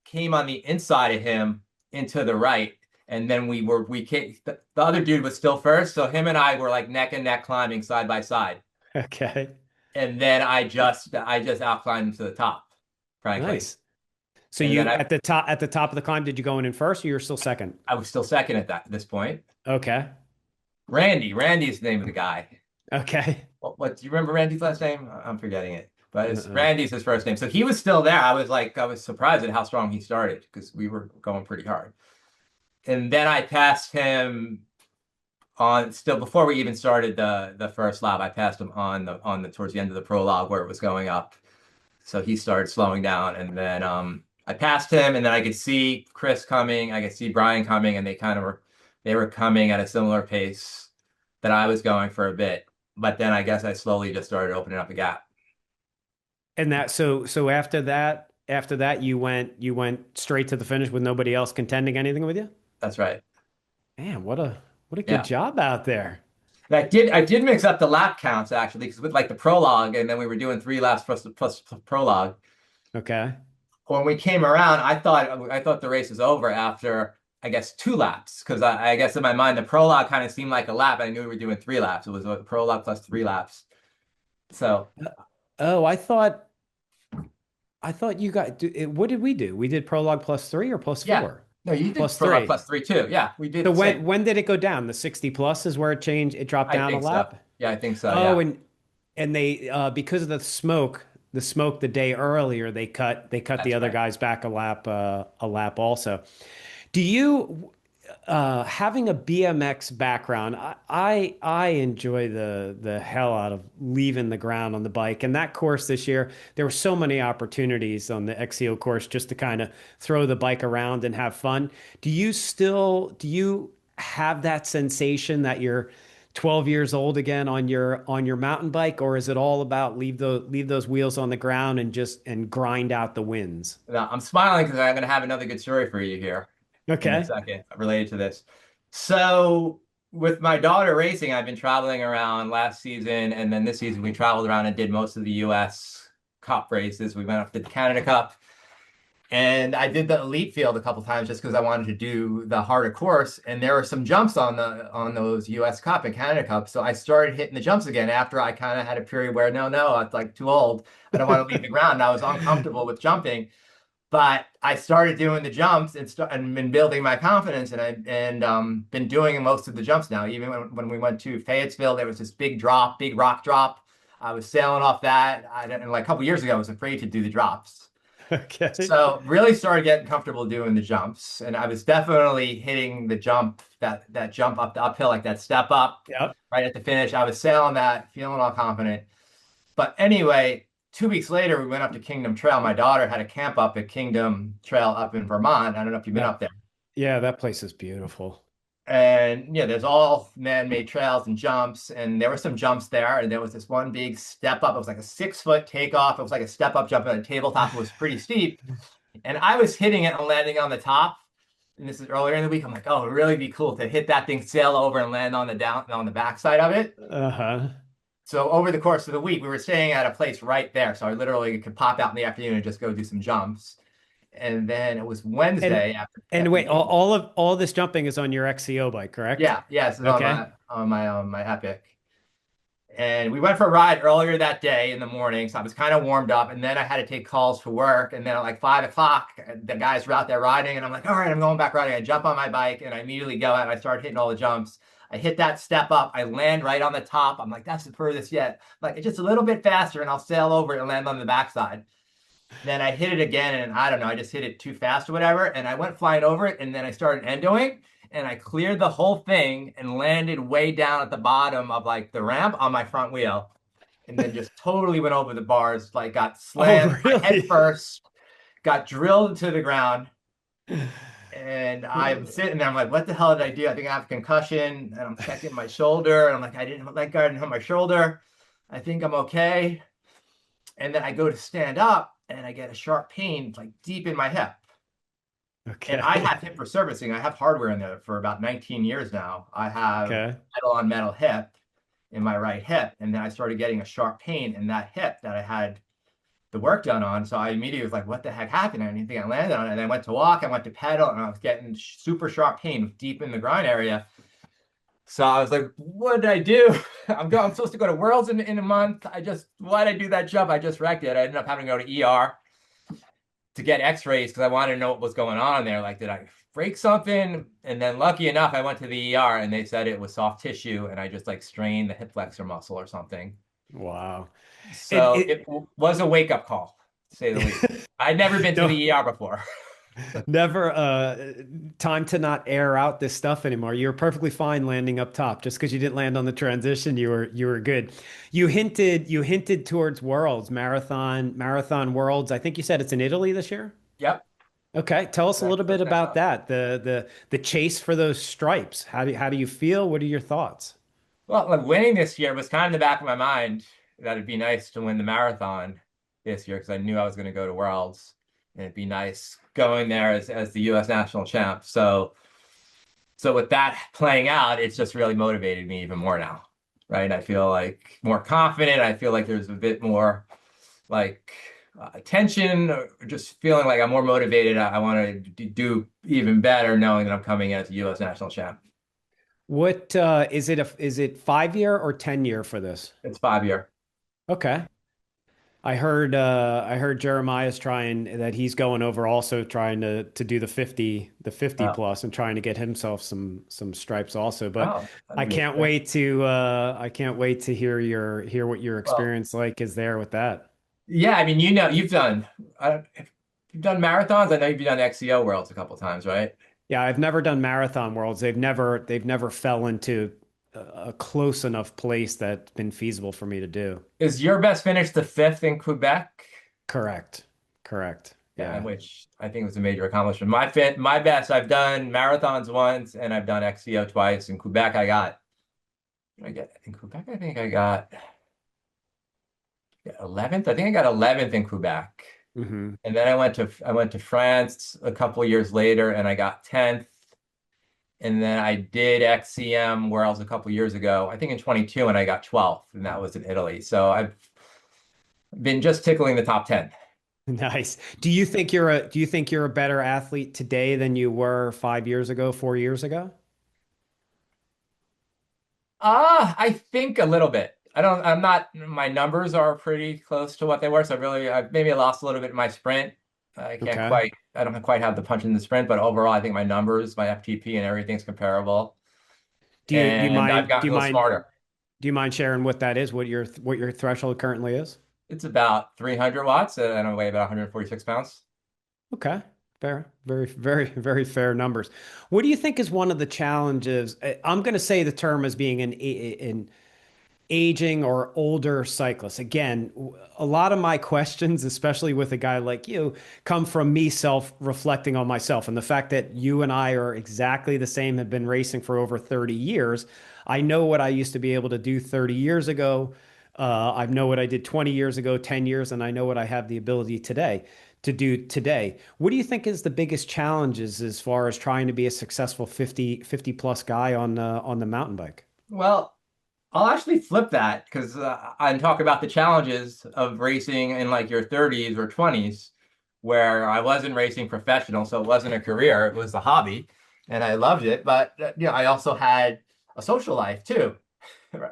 Speaker 2: came on the inside of him into the right, and then we came, the other dude was still first, so him and I were like neck and neck climbing side by side,
Speaker 1: Okay.
Speaker 2: and then I just outclimbed him to the top, frankly,
Speaker 1: Nice. So
Speaker 2: and then
Speaker 1: you
Speaker 2: I
Speaker 1: at the top of the climb, did you go in first or you were still second?
Speaker 2: I was still second at this point.
Speaker 1: Okay.
Speaker 2: Randy's the name of the guy.
Speaker 1: Okay.
Speaker 2: What do you remember Randy's last name? I'm forgetting it, but it's
Speaker 1: Uh-uh.
Speaker 2: Randy's his first name. So he was still there. I was surprised at how strong he started because we were going pretty hard. And then I passed him on still before we even started the first lap. I passed him on the towards the end of the prologue where it was going up. So he started slowing down, and then I passed him, and then I could see Chris coming, I could see Brian coming, and they were coming at a similar pace that I was going for a bit. But then I guess I slowly just started opening up a gap.
Speaker 1: And that so after that you went straight to the finish with nobody else contending anything with you?
Speaker 2: That's right.
Speaker 1: Man, what a good
Speaker 2: Yeah.
Speaker 1: job out there.
Speaker 2: And I did mix up the lap counts actually because with like the prologue and then we were doing 3 laps plus prologue.
Speaker 1: Okay.
Speaker 2: When we came around, I thought the race was over after I guess 2 laps because I guess in my mind the prologue kind of seemed like a lap. I knew we were doing 3 laps. It was a prologue plus 3 laps. So
Speaker 1: Oh, I thought you got what did we do? We did prologue plus three or plus
Speaker 2: yeah,
Speaker 1: four?
Speaker 2: no, you did
Speaker 1: Plus
Speaker 2: prologue
Speaker 1: three.
Speaker 2: plus three too. Yeah, we did
Speaker 1: So
Speaker 2: the same.
Speaker 1: when did it go down? The 60 plus is where it changed, it dropped
Speaker 2: I
Speaker 1: down a
Speaker 2: think so.
Speaker 1: lap?
Speaker 2: Yeah, I think so.
Speaker 1: Oh,
Speaker 2: Yeah,
Speaker 1: and they because of the smoke the day earlier, they cut the
Speaker 2: that's
Speaker 1: other
Speaker 2: right.
Speaker 1: guys back a lap also. Do you having a BMX background, I enjoy the hell out of leaving the ground on the bike. And that course this year, there were so many opportunities on the XCO course just to kind of throw the bike around and have fun. Do you have that sensation that you're 12 years old again on your mountain bike, or is it all about leave those wheels on the ground and just and grind out the wins?
Speaker 2: Now, I'm smiling because I'm going to have another good story for you here in a
Speaker 1: Okay.
Speaker 2: second related to this. So, with my daughter racing, I've been traveling around last season, and then this season we traveled around and did most of the U.S. Cup races. We went up to the Canada Cup, and I did the elite field a couple times just because I wanted to do the harder course. And there were some jumps on those U.S. Cup and Canada Cup, so I started hitting the jumps again after I kind of had a period where no, I'm like too old. I don't want to leave the ground. And I was uncomfortable with jumping. But I started doing the jumps and been building my confidence, and been doing most of the jumps now. Even when we went to Fayetteville, there was this big rock drop. I was sailing off that. And like a couple years ago, I was afraid to do the drops.
Speaker 1: Okay.
Speaker 2: So really started getting comfortable doing the jumps, and I was definitely hitting the jump that jump up the uphill, like that step up
Speaker 1: Yep.
Speaker 2: right at the finish. I was sailing that, feeling all confident. But anyway, 2 weeks later, we went up to Kingdom Trail. My daughter had a camp up at Kingdom Trail up in Vermont. I don't know if you've been
Speaker 1: Yeah.
Speaker 2: up there.
Speaker 1: Yeah, that place is beautiful.
Speaker 2: And yeah, there's all man-made trails and jumps, and there were some jumps there. And there was this one big step up. It was like a 6 foot takeoff. It was like a step up jump on a tabletop. It was pretty steep. And I was hitting it and landing on the top. And this is earlier in the week. I'm like, oh, it'd really be cool to hit that thing, sail over, and land on the backside of it.
Speaker 1: Uh-huh.
Speaker 2: So over the course of the week, we were staying at a place right there. So I literally could pop out in the afternoon and just go do some jumps. And then it was
Speaker 1: And
Speaker 2: Wednesday
Speaker 1: and
Speaker 2: after
Speaker 1: wait,
Speaker 2: meeting.
Speaker 1: all this jumping is on your XCO bike, correct?
Speaker 2: Yeah, this is on
Speaker 1: Okay.
Speaker 2: my Epic. And we went for a ride earlier that day in the morning, so I was kind of warmed up. And then I had to take calls for work. And then at like 5 o'clock, the guys were out there riding, and I'm like, all right, I'm going back riding. I jump on my bike and I immediately go out and I start hitting all the jumps. I hit that step up. I land right on the top. I'm like, that's the furthest yet. Like, it's just a little bit faster, and I'll sail over it and land on the backside. Then I hit it again, and I don't know, I just hit it too fast or whatever. And I went flying over it, and then I started endoing, and I cleared the whole thing and landed way down at the bottom of like the ramp on my front wheel. And then just totally went over the bars, like got
Speaker 1: Oh,
Speaker 2: slammed my head
Speaker 1: really?
Speaker 2: first, got drilled into the ground. And I'm sitting there, I'm like, what the hell did I do? I think I have a concussion. And I'm checking my shoulder. And I'm like, I didn't let go, I didn't hit my shoulder. I think I'm okay. And then I go to stand up and I get a sharp pain like deep in my hip. And I
Speaker 1: Okay.
Speaker 2: have hip resurfacing. I have hardware in there for about 19 years now. I have
Speaker 1: Okay.
Speaker 2: metal on metal hip. in my right hip. And then I started getting a sharp pain in that hip that I had the work done on. So I immediately was like, what the heck happened? I didn't think I landed on it. And I went to walk, I went to pedal, and I was getting super sharp pain deep in the groin area. So I was like, what did I do? I'm supposed to go to Worlds in a month. Why did I do that jump? I just wrecked it. I ended up having to go to ER to get x-rays because I wanted to know what was going on there. Like, did I break something? And then lucky enough, I went to the ER and they said it was soft tissue and I just like strained the hip flexor muscle or something.
Speaker 1: Wow. It,
Speaker 2: So
Speaker 1: it
Speaker 2: it was a wake-up call, to say the least. I'd never been to
Speaker 1: no,
Speaker 2: the ER before.
Speaker 1: never time to not air out this stuff anymore. You were perfectly fine landing up top. Just because you didn't land on the transition, you were good. You hinted towards Worlds, marathon Worlds. I think you said it's in Italy this year.
Speaker 2: Yep.
Speaker 1: Okay, tell us a little bit
Speaker 2: That's next
Speaker 1: about
Speaker 2: month.
Speaker 1: that. The chase for those stripes. How do you feel? What are your thoughts?
Speaker 2: Well, like winning this year was kind of in the back of my mind that it'd be nice to win the marathon this year because I knew I was going to go to Worlds and it'd be nice going there as the U.S. national champ. So with that playing out, it's just really motivated me even more now, right? I feel like more confident. I feel like there's a bit more like attention, or just feeling like I'm more motivated. I want to do even better knowing that I'm coming as a U.S. national champ.
Speaker 1: What is it 5 year or 10 year for this?
Speaker 2: It's 5 year.
Speaker 1: Okay. I heard Jeremiah's trying that he's going over also trying to do the 50
Speaker 2: Oh,
Speaker 1: plus and trying to get himself some stripes also. But
Speaker 2: oh, that'd
Speaker 1: I
Speaker 2: be
Speaker 1: can't
Speaker 2: interesting.
Speaker 1: wait to hear what your
Speaker 2: Well,
Speaker 1: experience like is there with that.
Speaker 2: yeah, I mean, you've done marathons. I know you've done XCO Worlds a couple times, right?
Speaker 1: Yeah, I've never done marathon worlds. They've never fell into a close enough place that's been feasible for me to do.
Speaker 2: Is your best finish the fifth in Quebec?
Speaker 1: Correct. Correct.
Speaker 2: Yeah,
Speaker 1: Yeah.
Speaker 2: which I think was a major accomplishment. My best, I've done marathons once and I've done XCO twice. In Quebec, in Quebec, I think I got 11th. I think I got 11th in Quebec.
Speaker 1: Hmm.
Speaker 2: And then I went to France a couple years later and I got 10th. And then I did XCM where I was a couple years ago, I think in 22, and I got 12th, and that was in Italy. So I've been just tickling the top 10.
Speaker 1: Nice. Do you think you're a better athlete today than you were 5 years ago, 4 years ago?
Speaker 2: I think a little bit. I'm not, my numbers are pretty close to what they were. So I maybe lost a little bit in my sprint.
Speaker 1: Okay.
Speaker 2: I don't quite have the punch in the sprint, but overall, I think my numbers, my FTP and everything's comparable.
Speaker 1: Do you do you
Speaker 2: And I've
Speaker 1: mind do
Speaker 2: gotten
Speaker 1: you
Speaker 2: a little
Speaker 1: mind
Speaker 2: smarter.
Speaker 1: do you mind sharing what that is? What your threshold currently is?
Speaker 2: It's about 300 watts and I weigh about 146 pounds.
Speaker 1: Okay. Fair. Very, very, very fair numbers. What do you think is one of the challenges? I'm going to say the term as being an aging or older cyclist. Again, a lot of my questions, especially with a guy like you, come from me self-reflecting on myself and the fact that you and I are exactly the same, have been racing for over 30 years. I know what I used to be able to do 30 years ago. I know what I did 20 years ago, 10 years, and I know what I have the ability today to do today. What do you think is the biggest challenges as far as trying to be a successful 50 plus guy on the mountain bike?
Speaker 2: Well, I'll actually flip that because I talk about the challenges of racing in like your 30s or 20s, where I wasn't racing professional, so it wasn't a career, it was a hobby, and I loved it. But I also had a social life too.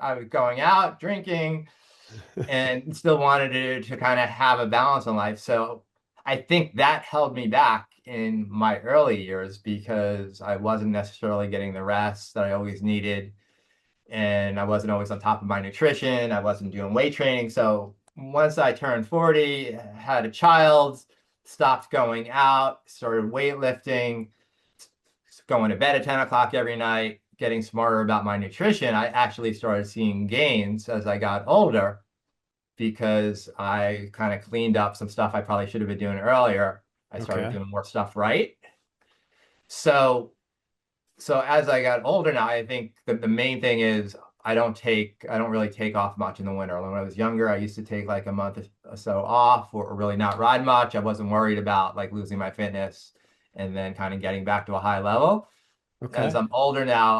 Speaker 2: I was going out, drinking, and still wanted to kind of have a balance in life. So I think that held me back in my early years because I wasn't necessarily getting the rest that I always needed and I wasn't always on top of my nutrition. I wasn't doing weight training. So once I turned 40, had a child, stopped going out, started weightlifting, going to bed at 10 o'clock every night, getting smarter about my nutrition, I actually started seeing gains as I got older because I kind of cleaned up some stuff I probably should have been doing earlier. I started
Speaker 1: Okay.
Speaker 2: doing more stuff right. So so as I got older now, I think that the main thing is I don't really take off much in the winter. When I was younger, I used to take like a month or so off or really not ride much. I wasn't worried about like losing my fitness and then kind of getting back to a high level. As
Speaker 1: Okay.
Speaker 2: I'm older now,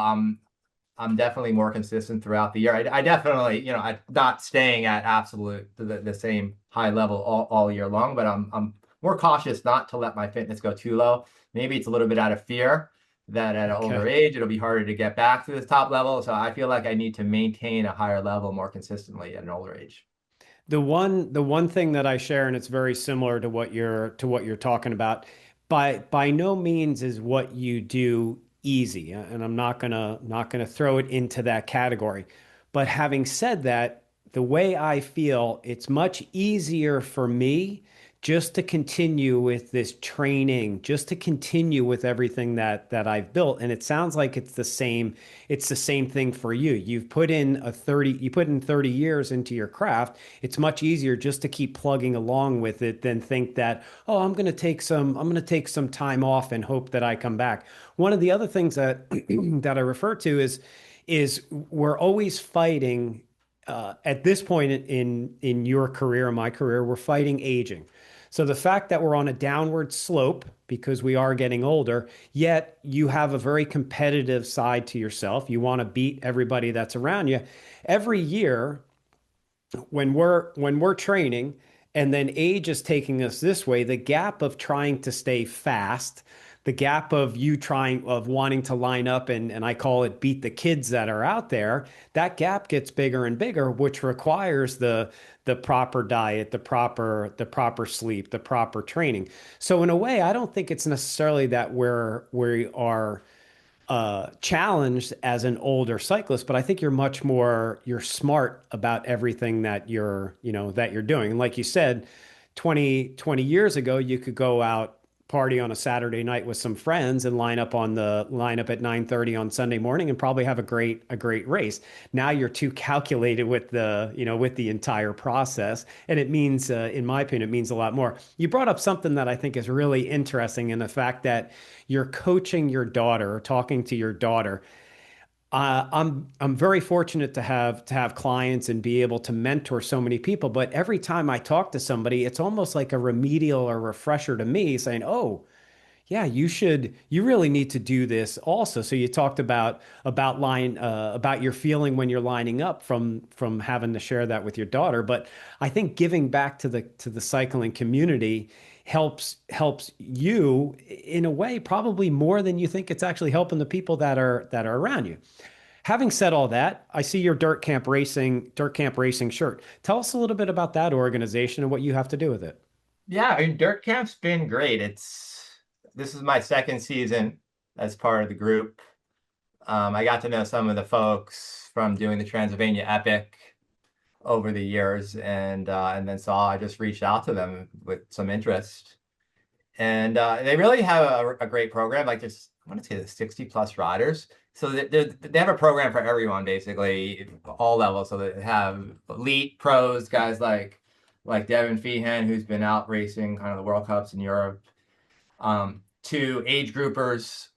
Speaker 2: I'm definitely more consistent throughout the year. I definitely, I'm not staying at absolute the same high level all year long, but I'm more cautious not to let my fitness go too low. Maybe it's a little bit out of fear that at an older
Speaker 1: Okay.
Speaker 2: age it'll be harder to get back to this top level. So I feel like I need to maintain a higher level more consistently at an older age.
Speaker 1: The one thing that I share, and it's very similar to what you're talking about, by no means is what you do easy, and I'm not gonna throw it into that category. But having said that, the way I feel, it's much easier for me just to continue with this training, just to continue with everything that I've built. And it sounds like it's the same thing for you. You put in 30 years into your craft. It's much easier just to keep plugging along with it than think that, oh, I'm going to take some time off and hope that I come back. One of the other things that that I refer to is we're always fighting at this point in your career, my career, we're fighting aging. So the fact that we're on a downward slope because we are getting older, yet you have a very competitive side to yourself. You want to beat everybody that's around you. Every year, when we're training and then age is taking us this way, the gap of trying to stay fast, the gap of you trying of wanting to line up and I call it beat the kids that are out there, that gap gets bigger and bigger, which requires the proper diet, the proper sleep, the proper training. So in a way, I don't think it's necessarily that we are challenged as an older cyclist, but I think you're smart about everything that that you're doing. And like you said, 20 years ago, you could go out party on a Saturday night with some friends and line up at 9:30 on Sunday morning and probably have a great race. Now you're too calculated with the entire process. And it means, in my opinion, it means a lot more. You brought up something that I think is really interesting in the fact that you're coaching your daughter or talking to your daughter. I'm very fortunate to have clients and be able to mentor so many people. But every time I talk to somebody, it's almost like a remedial or refresher to me, saying, "Oh, yeah, you really need to do this also." So you talked about your feeling when you're lining up from having to share that with your daughter. But I think giving back to the cycling community helps you in a way probably more than you think it's actually helping the people that are around you. Having said all that, I see your dirt camp racing shirt. Tell us a little bit about that organization and what you have to do with it.
Speaker 2: Yeah, I mean, Dirt Camp's been great. This is my second season as part of the group. I got to know some of the folks from doing the Transylvania Epic over the years, and then I just reached out to them with some interest, and they really have a great program. Like I want to say there's 60 plus riders, so they have a program for everyone basically, all levels. So they have elite pros, guys like Devin Feehan, who's been out racing kind of the World Cups in Europe, to age groupers.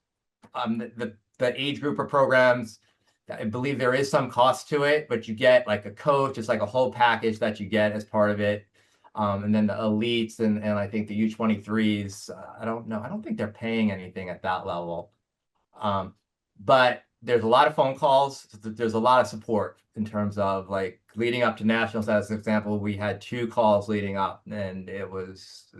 Speaker 2: The age grouper programs, I believe there is some cost to it, but you get like a coach. It's like a whole package that you get as part of it. And then the elites and I think the U23s, I don't know. I don't think they're paying anything at that level. But there's a lot of phone calls. There's a lot of support in terms of like leading up to nationals. As an example, we had 2 calls leading up, and it was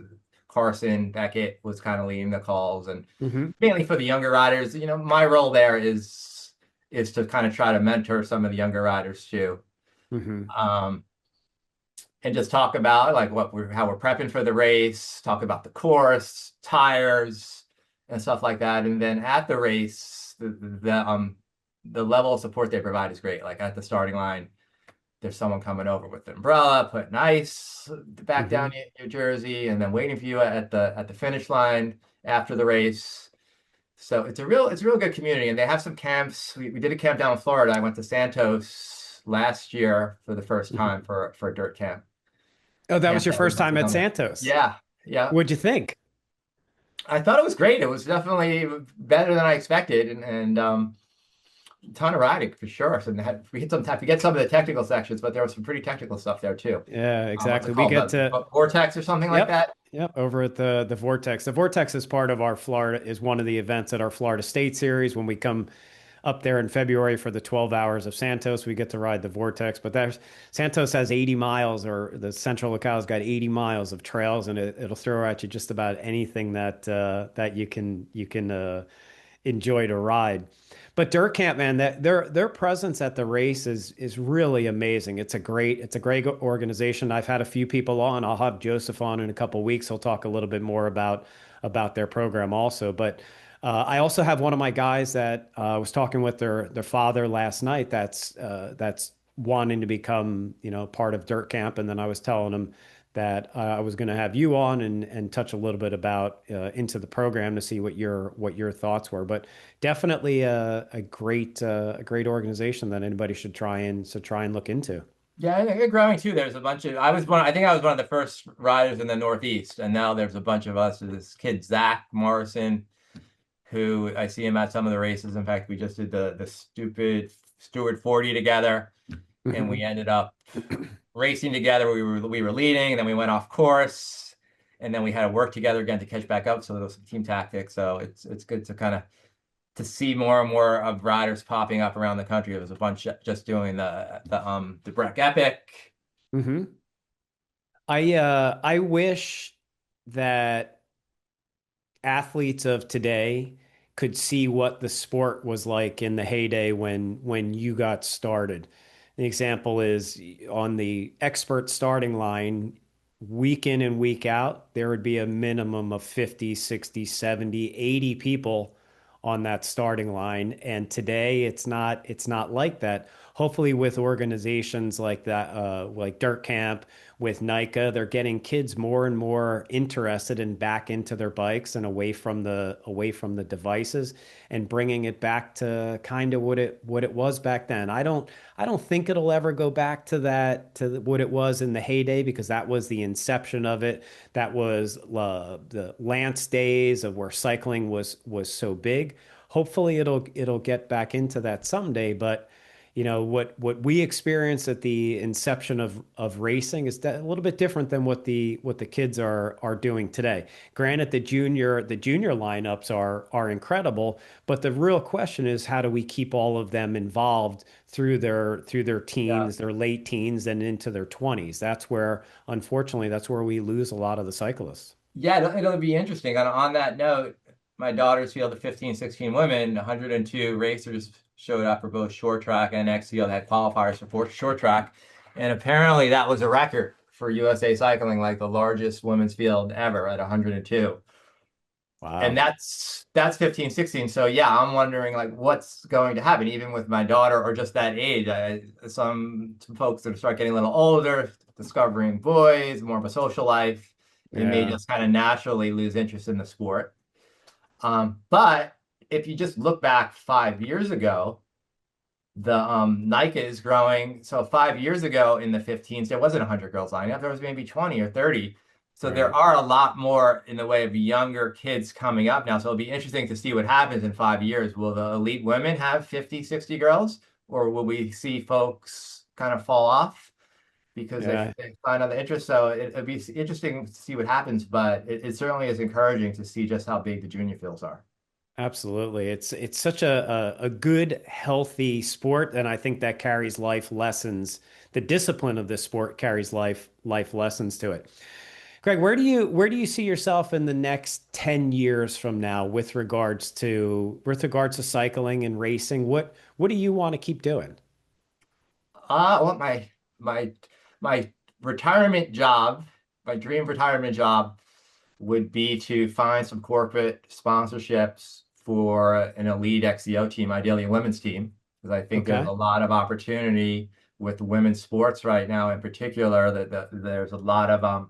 Speaker 2: Carson Beckett was kind of leading the calls, and
Speaker 1: Hmm.
Speaker 2: mainly for the younger riders. My role there is to kind of try to mentor some of the younger riders too.
Speaker 1: Hmm.
Speaker 2: Um, and just talk about like how we're prepping for the race, talk about the course, tires, and stuff like that. And then at the race, the level of support they provide is great. Like at the starting line, there's someone coming over with the umbrella, putting ice back down
Speaker 1: Hmm.
Speaker 2: your jersey, and then waiting for you at the finish line after the race. So it's a real good community, and they have some camps. We did a camp down in Florida. I went to Santos last year for the first
Speaker 1: Hmm.
Speaker 2: time for a dirt camp.
Speaker 1: Oh, that was
Speaker 2: Camp
Speaker 1: your
Speaker 2: that was
Speaker 1: first
Speaker 2: up
Speaker 1: time
Speaker 2: and
Speaker 1: at
Speaker 2: coming.
Speaker 1: Santos.
Speaker 2: Yeah, yeah.
Speaker 1: What'd you think?
Speaker 2: I thought it was great. It was definitely better than I expected, and a ton of riding for sure. So we get some of the technical sections, but there was some pretty technical stuff there too.
Speaker 1: Yeah,
Speaker 2: What's it
Speaker 1: exactly. We
Speaker 2: called?
Speaker 1: get
Speaker 2: The
Speaker 1: to
Speaker 2: Vortex or something like
Speaker 1: Yep.
Speaker 2: that?
Speaker 1: Yep. Over at the Vortex. The Vortex is part of our Florida is one of the events at our Florida State Series when we come up there in February for the 12 hours of Santos. We get to ride the Vortex, but there's Santos has 80 miles, or the Central Locale's got 80 miles of trails, and it'll throw at you just about anything that you can enjoy to ride. But Dirt Camp, man, that their presence at the race is really amazing. It's a great organization. I've had a few people on. I'll have Joseph on in a couple weeks. He'll talk a little bit more about their program also. But I also have one of my guys that was talking with their father last night. That's wanting to become part of Dirt Camp, and then I was telling him that I was going to have you on and touch a little bit about into the program to see what your thoughts were. But definitely a great organization that anybody should try and look into.
Speaker 2: Yeah, I think it's growing too. There's a bunch of I think I was one of the first riders in the Northeast, and now there's a bunch of us. This kid Zach Morrison, who I see him at some of the races. In fact, we just did the stupid Stewart 40 together, and we
Speaker 1: Mhm.
Speaker 2: ended up racing together. We were leading, and then we went off course, and then we had to work together again to catch back up. So there was some team tactics. So it's good to kind of to see more and more of riders popping up around the country. There was a bunch just doing the Breck Epic.
Speaker 1: Mhm. I wish that athletes of today could see what the sport was like in the heyday when you got started. The example is on the expert starting line, week in and week out, there would be a minimum of 50, 60, 70, 80 people on that starting line. And today it's not like that. Hopefully with organizations like that, like Dirt Camp, with NICA, they're getting kids more and more interested and back into their bikes and away from the devices, and bringing it back to kind of what it was back then. I don't think it'll ever go back to what it was in the heyday, because that was the inception of it. That was the Lance days of where cycling was so big. Hopefully it'll get back into that someday, but what we experienced at the inception of racing is a little bit different than what the kids are doing today. Granted, the junior lineups are incredible, but the real question is, how do we keep all of them involved through their
Speaker 2: Yeah.
Speaker 1: teens, their late teens, and into their 20s? Unfortunately, that's where we lose a lot of the cyclists.
Speaker 2: Yeah, it'll be interesting. On that note, my daughter's field of 15, 16 women, 102 racers showed up for both short track and XCO. They had qualifiers for short track. And apparently that was a record for USA Cycling, like the largest women's field ever at 102. And
Speaker 1: Wow.
Speaker 2: that's 15, 16. So yeah, I'm wondering like what's going to happen even with my daughter or just that age. Some folks that start getting a little older, discovering boys, more of a social life, it may
Speaker 1: Yeah.
Speaker 2: just kind of naturally lose interest in the sport. But if you just look back 5 years ago, the Nike is growing. So 5 years ago in the 15s, there wasn't 100 girls lining up. There was maybe 20 or 30. So there
Speaker 1: Right.
Speaker 2: are a lot more in the way of younger kids coming up now. So it'll be interesting to see what happens in 5 years. Will the elite women have 50, 60 girls, or will we see folks kind of fall off because
Speaker 1: Yeah.
Speaker 2: they find other interest? So it'll be interesting to see what happens, but it certainly is encouraging to see just how big the junior fields are.
Speaker 1: Absolutely. It's such a good, healthy sport, and I think that carries life lessons. The discipline of this sport carries life lessons to it. Greg, where do you see yourself in the next 10 years from now with regards to cycling and racing? What do you want to keep doing?
Speaker 2: Well, my my retirement job, my dream retirement job would be to find some corporate sponsorships for an elite XCO team, ideally a women's team, because I think there's a
Speaker 1: Okay.
Speaker 2: lot of opportunity with women's sports right now in particular. That there's a lot of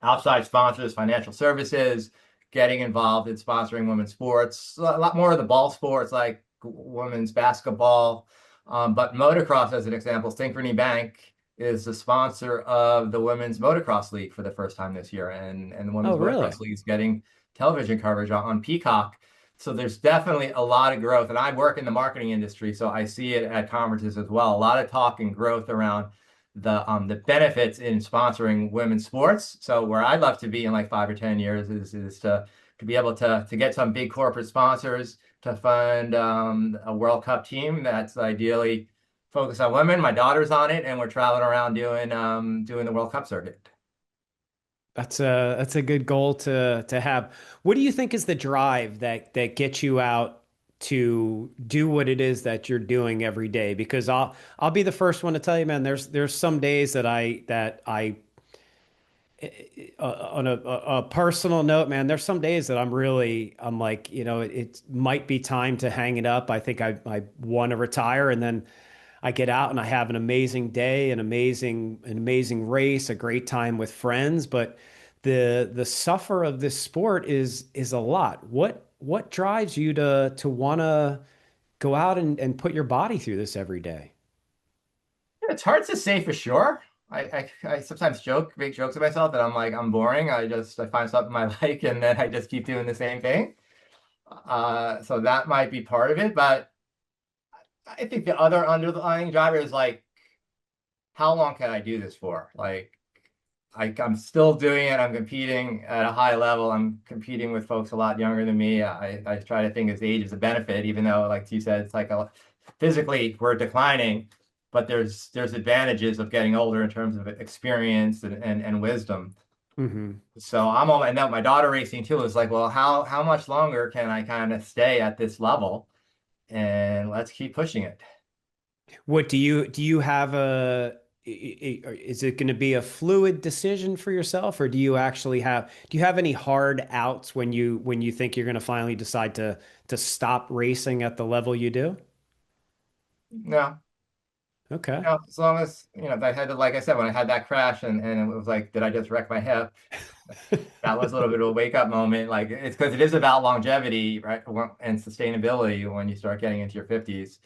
Speaker 2: outside sponsors, financial services, getting involved in sponsoring women's sports. A lot more of the ball sports like women's basketball. But motocross, as an example, Synchrony Bank is the sponsor of the Women's Motocross League for the first time this year. And the
Speaker 1: Oh,
Speaker 2: Women's
Speaker 1: really?
Speaker 2: Motocross League is getting television coverage on Peacock. So there's definitely a lot of growth. And I work in the marketing industry, so I see it at conferences as well. A lot of talk and growth around the benefits in sponsoring women's sports. So where I'd love to be in like 5 or 10 years is to be able to get some big corporate sponsors, to fund a World Cup team that's ideally focused on women. My daughter's on it, and we're traveling around doing the World Cup circuit.
Speaker 1: That's a good goal to have. What do you think is the drive that gets you out to do what it is that you're doing every day? Because I'll be the first one to tell you, man, there's some days that I on a personal note, man, there's some days that I'm like, it might be time to hang it up. I think I want to retire, and then I get out and I have an amazing day, an amazing race, a great time with friends. But the suffer of this sport is a lot. What drives you to want to go out and put your body through this every day?
Speaker 2: It's hard to say for sure. I sometimes make jokes to myself that I'm like I'm boring. I find something I like and then I just keep doing the same thing. So that might be part of it, but I think the other underlying driver is like, how long can I do this for? Like, I'm still doing it. I'm competing at a high level. I'm competing with folks a lot younger than me. I try to think as age is a benefit, even though, like you said, it's like physically we're declining, but there's advantages of getting older in terms of experience and wisdom.
Speaker 1: Hmm.
Speaker 2: So I'm on, and now my daughter racing too is like, well, how much longer can I kind of stay at this level? And let's keep pushing it.
Speaker 1: What do you have is it going to be a fluid decision for yourself, or do you have any hard outs when you think you're going to finally decide to stop racing at the level you do?
Speaker 2: No,
Speaker 1: Okay.
Speaker 2: as long as, I had to, like I said, when I had that crash and it was like, did I just wreck my hip? That was a little bit of a wake up moment. Like it's because it is about longevity, right? And sustainability when you start getting into your 50s.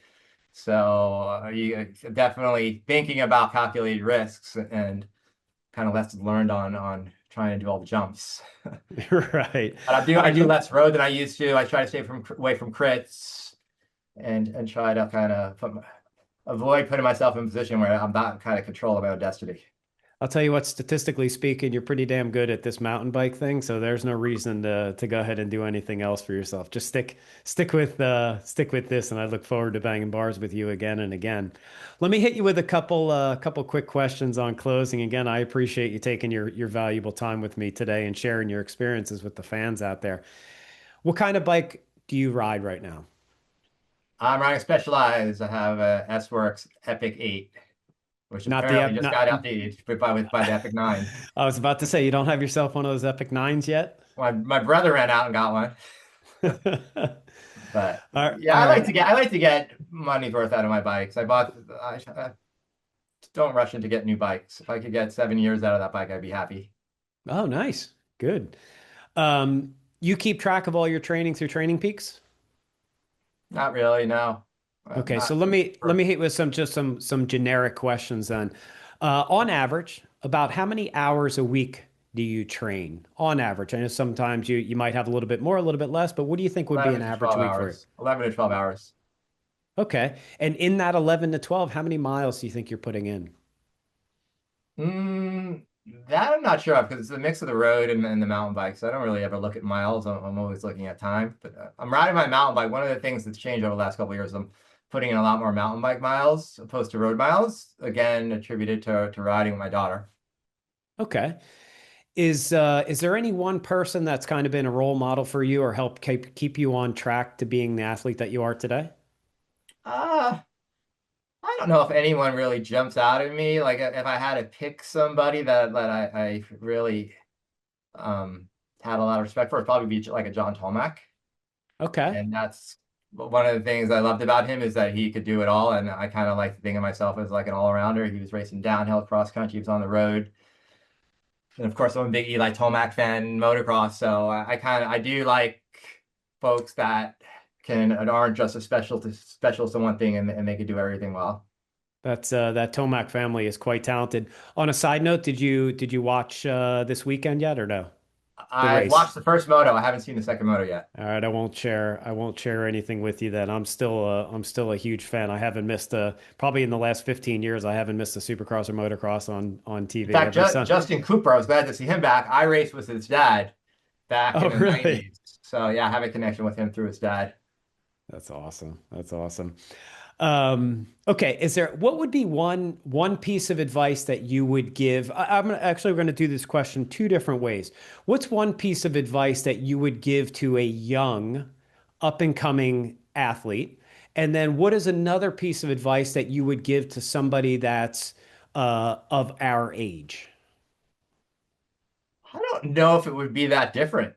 Speaker 2: So you definitely thinking about calculated risks and kind of lessons learned on trying to do all the jumps.
Speaker 1: Right.
Speaker 2: But I do less road than I used to. I try to stay away from crits and try to kind of avoid putting myself in a position where I'm not kind of control of my own destiny.
Speaker 1: I'll tell you what, statistically speaking, you're pretty damn good at this mountain bike thing, so there's no reason to go ahead and do anything else for yourself. Just stick with this, and I look forward to banging bars with you again and again. Let me hit you with a couple quick questions on closing. Again, I appreciate you taking your valuable time with me today and sharing your experiences with the fans out there. What kind of bike do you ride right now?
Speaker 2: I'm riding Specialized. I have a S-Works Epic 8, which
Speaker 1: Not the
Speaker 2: apparently
Speaker 1: ep-
Speaker 2: just
Speaker 1: not.
Speaker 2: got outdated by the Epic 9.
Speaker 1: I was about to say you don't have yourself one of those Epic Nines yet.
Speaker 2: My brother ran out and got one.
Speaker 1: All
Speaker 2: But
Speaker 1: right,
Speaker 2: yeah,
Speaker 1: all right.
Speaker 2: I like to get money's worth out of my bikes. I don't rush into get new bikes. If I could get 7 years out of that bike, I'd be happy.
Speaker 1: Oh, nice. Good. You keep track of all your training through Training Peaks?
Speaker 2: Not really, no.
Speaker 1: Okay, so
Speaker 2: Not
Speaker 1: let me hit with some generic questions then. On average, about how many hours a week do you train? On average, I know sometimes you might have a little bit more, a little bit less, but what do you think would be
Speaker 2: 11
Speaker 1: an
Speaker 2: to
Speaker 1: average
Speaker 2: 12
Speaker 1: week for you?
Speaker 2: hours. 11 to 12 hours.
Speaker 1: Okay, and in that 11 to 12, how many miles do you think you're putting in?
Speaker 2: Mm, that I'm not sure of because it's a mix of the road and the mountain bike. So I don't really ever look at miles. I'm always looking at time. But I'm riding my mountain bike. One of the things that's changed over the last couple of years, I'm putting in a lot more mountain bike miles opposed to road miles. Again, attributed to riding with my daughter.
Speaker 1: Okay. Is there any one person that's kind of been a role model for you or helped keep you on track to being the athlete that you are today?
Speaker 2: Uh, I don't know if anyone really jumps out at me. Like if I had to pick somebody that I really um had a lot of respect for, it'd probably be like a John Tomac.
Speaker 1: Okay.
Speaker 2: And that's one of the things I loved about him is that he could do it all. And I kind of like to think of myself as like an all-arounder. He was racing downhill, cross country, he was on the road. And of course, I'm a big Eli Tomac fan, motocross. So I do like folks that can and aren't just a specialist in one thing and they can do everything well.
Speaker 1: That Tomac family is quite talented. On a side note, did you watch this weekend yet or no? The
Speaker 2: I've
Speaker 1: race.
Speaker 2: watched the first moto. I haven't seen the second moto yet.
Speaker 1: All right, I won't share anything with you then. I'm still a huge fan. I haven't missed probably in the last 15 years I haven't missed a Supercross or motocross on
Speaker 2: In
Speaker 1: TV.
Speaker 2: fact,
Speaker 1: Every Sun.
Speaker 2: Justin Cooper, I was glad to see him back. I raced with his dad back
Speaker 1: Oh,
Speaker 2: in the
Speaker 1: really?
Speaker 2: 90s. So yeah, I have a connection with him through his dad.
Speaker 1: That's awesome. That's awesome. Okay, what would be one piece of advice that you would give? We're going to do this question two different ways. What's one piece of advice that you would give to a young, up and coming athlete? And then what is another piece of advice that you would give to somebody that's of our age?
Speaker 2: I don't know if it would be that different.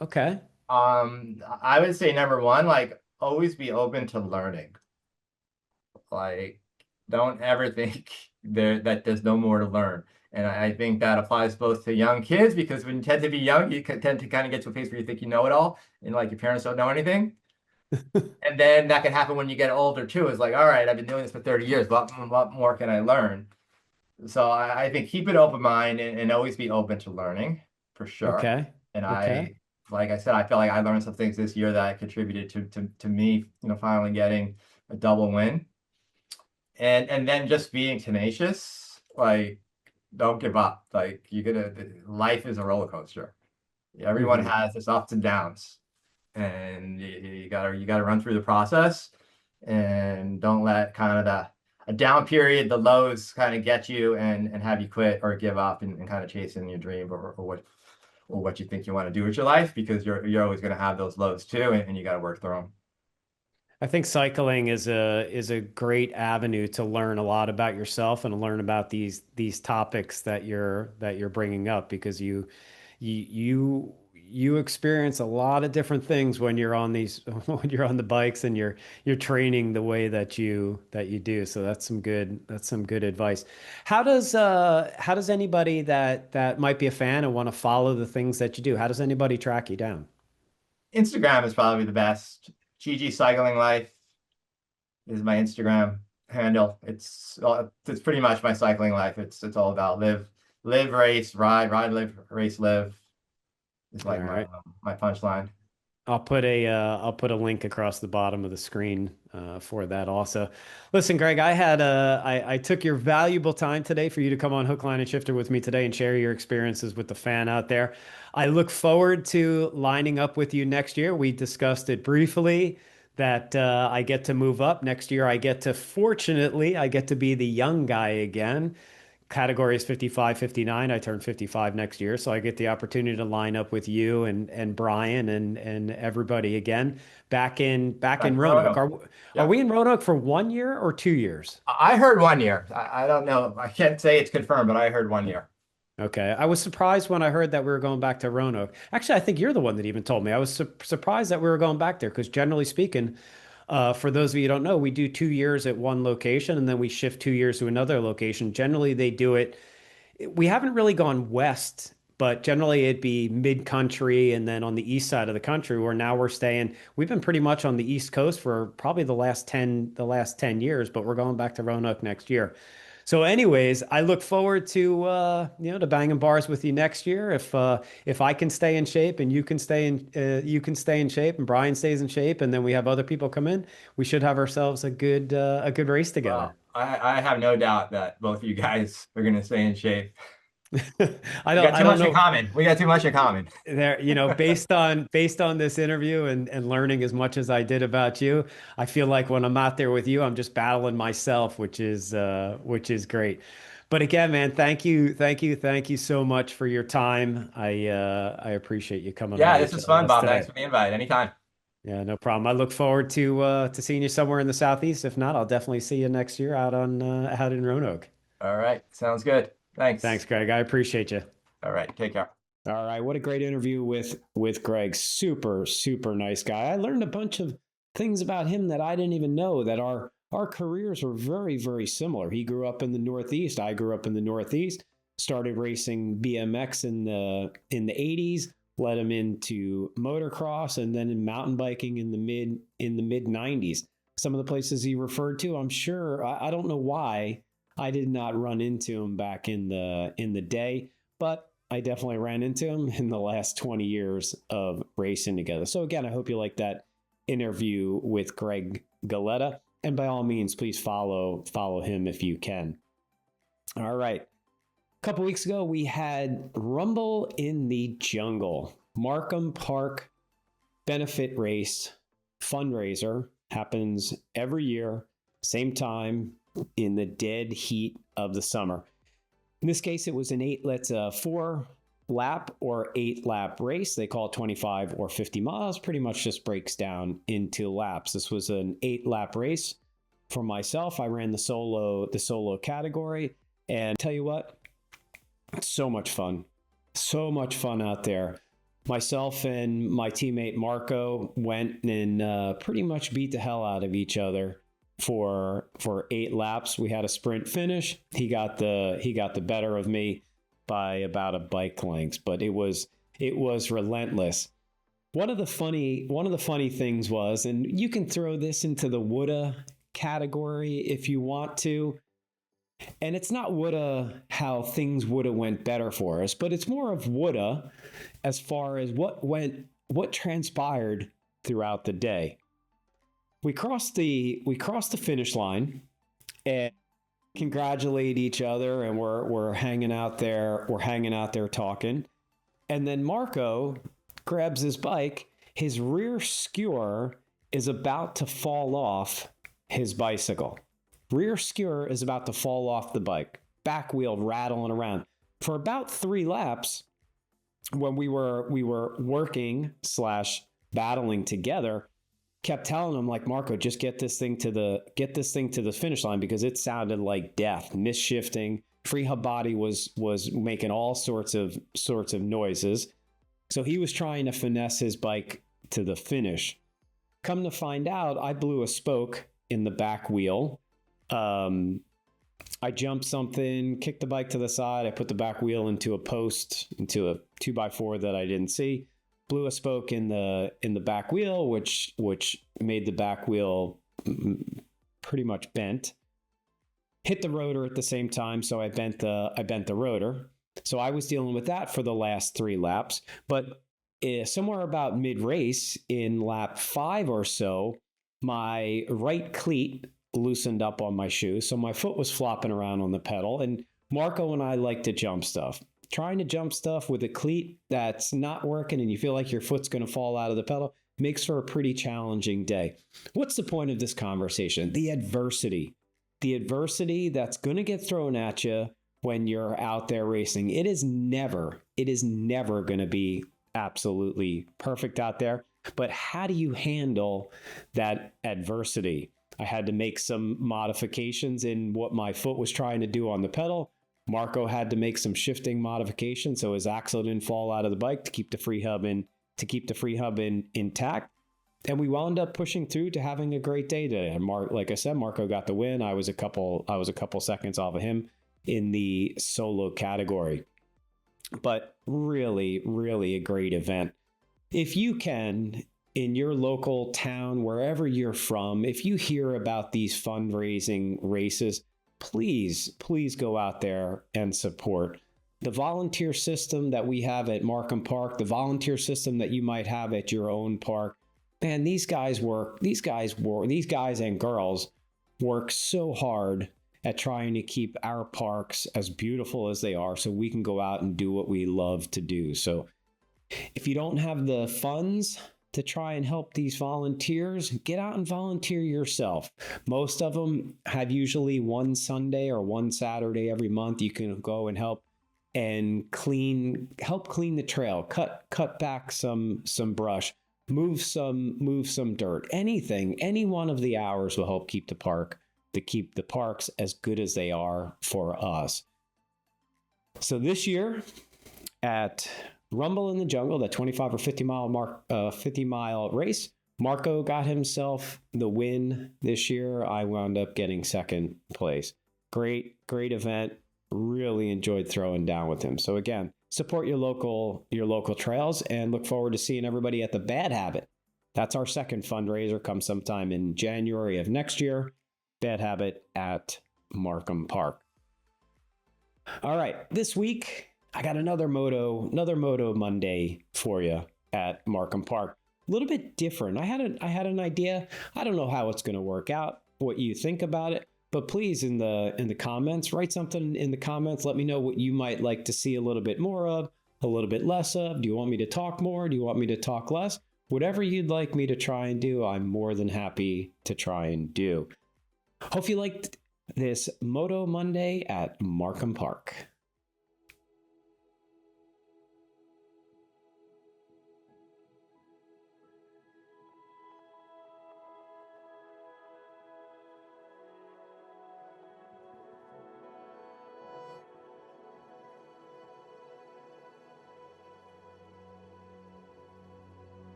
Speaker 1: Okay.
Speaker 2: I would say number one, like always be open to learning. Like, don't ever think that there's no more to learn. And I think that applies both to young kids because when you tend to be young, you tend to kind of get to a place where you think you know it all, and like your parents don't know anything. And then that can happen when you get older too. It's like, all right, I've been doing this for 30 years. What more can I learn? So I think keep an open mind and always be open to learning for sure.
Speaker 1: Okay.
Speaker 2: And
Speaker 1: Okay.
Speaker 2: like I said, I feel like I learned some things this year that contributed to me, finally getting a double win. And then just being tenacious, like don't give up. Like life is a roller coaster. Everyone
Speaker 1: Hmm.
Speaker 2: has its ups and downs, and you gotta run through the process, and don't let kind of a down period, the lows kind of get you and have you quit or give up and kind of chasing your dream or what you think you want to do with your life because you're always going to have those lows too, and you got to work through them.
Speaker 1: I think cycling is a great avenue to learn a lot about yourself and to learn about these topics that you're bringing up because you experience a lot of different things when you're on these when you're on the bikes and you're training the way that you do. So that's some good advice. How does anybody that might be a fan and want to follow the things that you do? How does anybody track you down?
Speaker 2: Instagram is probably the best. GG Cycling Life is my Instagram handle. It's pretty much my cycling life. It's all about live, race, ride, live, race, live. Is
Speaker 1: All
Speaker 2: like my
Speaker 1: right.
Speaker 2: my punchline.
Speaker 1: I'll put a link across the bottom of the screen for that also. Listen, Greg, I took your valuable time today for you to come on Hook, Line, and Shifter with me today and share your experiences with the fan out there. I look forward to lining up with you next year. We discussed it briefly that I get to move up next year. Fortunately, I get to be the young guy again. Category is 55, 59. I turn 55 next year, so I get the opportunity to line up with you and Brian and everybody again back in
Speaker 2: Back in
Speaker 1: Roanoke.
Speaker 2: Roanoke.
Speaker 1: Are
Speaker 2: Yep.
Speaker 1: we in Roanoke for 1 year or 2 years?
Speaker 2: I heard 1 year. I don't know. I can't say it's confirmed, but I heard 1 year.
Speaker 1: Okay. I was surprised when I heard that we were going back to Roanoke. Actually, I think you're the one that even told me. I was surprised that we were going back there because generally speaking, for those of you who don't know, we do 2 years at one location and then we shift 2 years to another location. Generally, they do it. We haven't really gone west, but generally it'd be mid-country and then on the east side of the country where now we're staying. We've been pretty much on the East Coast for probably the last 10 years, but we're going back to Roanoke next year. So, anyways, I look forward to banging bars with you next year. If I can stay in shape and you can stay in shape and Brian stays in shape, and then we have other people come in, we should have ourselves a good race together.
Speaker 2: Well, I have no doubt that both of you guys are going to stay in shape.
Speaker 1: I
Speaker 2: We
Speaker 1: don't
Speaker 2: got
Speaker 1: I
Speaker 2: too
Speaker 1: don't
Speaker 2: much in
Speaker 1: know.
Speaker 2: common. We got too much in common.
Speaker 1: Based on this interview and learning as much as I did about you, I feel like when I'm out there with you, I'm just battling myself, which is great. But again, man, thank you so much for your time. I appreciate you coming on
Speaker 2: Yeah,
Speaker 1: and
Speaker 2: this is
Speaker 1: chatting with
Speaker 2: fun,
Speaker 1: us
Speaker 2: Bob. Thanks
Speaker 1: today.
Speaker 2: for the invite. Anytime.
Speaker 1: Yeah, no problem. I look forward to seeing you somewhere in the southeast. If not, I'll definitely see you next year out in Roanoke.
Speaker 2: All right. Sounds good.
Speaker 1: Thanks,
Speaker 2: Thanks.
Speaker 1: Greg. I appreciate you.
Speaker 2: All right. Take care.
Speaker 1: All right, what a great interview with Greg. Super super nice guy. I learned a bunch of things about him that I didn't even know that our careers were very very similar. He grew up in the Northeast. I grew up in the Northeast. Started racing BMX in the 80s, led him into motocross and then in mountain biking in the mid 90s. Some of the places he referred to, I'm sure I don't know why I did not run into him back in the day, but I definitely ran into him in the last 20 years of racing together. So again, I hope you like that interview with Gregg Galletta. And by all means, please follow him if you can. All right. A couple weeks ago, we had Rumble in the Jungle, Markham Park benefit race fundraiser happens every year, same time in the dead heat of the summer. In this case, it was an 4-lap or 8-lap race. They call it 25 or 50 miles, pretty much just breaks down into laps. This was an 8-lap race. For myself, I ran the solo category, and tell you what, it's so much fun. So much fun out there. Myself and my teammate Marco went and pretty much beat the hell out of each other for 8 laps. We had a sprint finish. He got the better of me by about a bike length, but it was relentless. One of the funny things was, and you can throw this into the woulda category if you want to, and it's not woulda how things woulda went better for us, but it's more of woulda as far as what transpired throughout the day. We crossed the finish line and congratulate each other, and we're hanging out there talking. And then Marco grabs his bike. His rear skewer is about to fall off his bicycle. Rear skewer is about to fall off the bike. Back wheel rattling around. For about 3 laps, when we were working / battling together, kept telling him, like, Marco, just get this thing to the finish line, because it sounded like death. Misshifting. Free hub body was making all sorts of noises. So he was trying to finesse his bike to the finish. Come to find out, I blew a spoke in the back wheel. I jumped something, kicked the bike to the side. I put the back wheel into a post, into a 2x4 that I didn't see. Blew a spoke in the back wheel, which made the back wheel pretty much bent. Hit the rotor at the same time, so I bent the rotor. So I was dealing with that for the last 3 laps. But somewhere about mid-race, in lap 5 or so, my right cleat loosened up on my shoe, so my foot was flopping around on the pedal. And Marco and I like to jump stuff. Trying to jump stuff with a cleat that's not working and you feel like your foot's going to fall out of the pedal makes for a pretty challenging day. What's the point of this conversation? The adversity that's going to get thrown at you when you're out there racing. It is never going to be absolutely perfect out there. But how do you handle that adversity? I had to make some modifications in what my foot was trying to do on the pedal. Marco had to make some shifting modifications so his axle didn't fall out of the bike to keep the free hub intact. And we wound up pushing through to having a great day today. And like I said, Marco got the win. I was a couple seconds off of him in the solo category. But really, really a great event. If you can, in your local town, wherever you're from, if you hear about these fundraising races, please go out there and support. The volunteer system that we have at Markham Park, the volunteer system that you might have at your own park, man, these guys and girls work so hard at trying to keep our parks as beautiful as they are so we can go out and do what we love to do. So if you don't have the funds to try and help these volunteers, get out and volunteer yourself. Most of them have usually one Sunday or one Saturday every month you can go and help clean the trail, cut back some brush, move some dirt. Any one of the hours will help keep the parks as good as they are for us. So this year at Rumble in the Jungle, that 25 or 50 mile race, Marco got himself the win this year. I wound up getting second place. Great event. Really enjoyed throwing down with him. So again, support your local trails and look forward to seeing everybody at the Bad Habit. That's our second fundraiser. Come sometime in January of next year. Bad Habit at Markham Park. All right, this week I got another Moto Monday for you at Markham Park. A little bit different. I had an idea. I don't know how it's going to work out, what you think about it, but please in the comments, write something in the comments. Let me know what you might like to see a little bit more of, a little bit less of. Do you want me to talk more? Do you want me to talk less? Whatever you'd like me to try and do, I'm more than happy to try and do. Hope you liked this Moto Monday at Markham Park.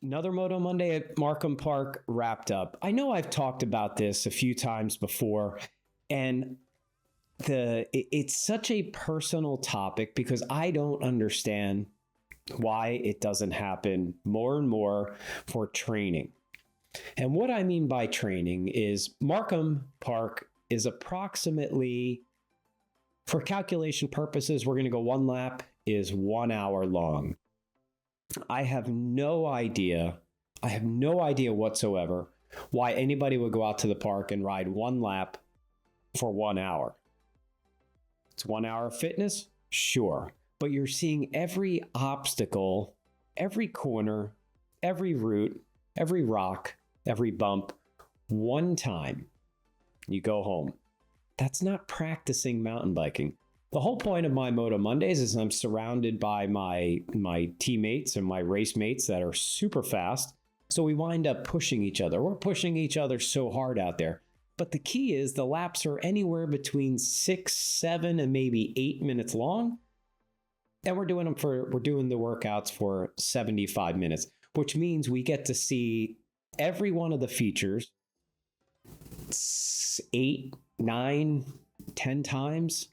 Speaker 1: Another Moto Monday at Markham Park wrapped up. I know I've talked about this a few times before, and it's such a personal topic because I don't understand why it doesn't happen more and more for training. And what I mean by training is Markham Park is approximately, for calculation purposes, we're going to go one lap is 1 hour long. I have no idea whatsoever why anybody would go out to the park and ride one lap for 1 hour. It's 1 hour of fitness, sure, but you're seeing every obstacle, every corner, every route, every rock, every bump, one time. You go home. That's not practicing mountain biking. The whole point of my Moto Mondays is I'm surrounded by my teammates and my race mates that are super fast. So we wind up pushing each other. We're pushing each other so hard out there. But the key is the laps are anywhere between 6, 7, and maybe 8 minutes long. And we're doing the workouts for 75 minutes, which means we get to see every one of the features 8, 9, 10 times.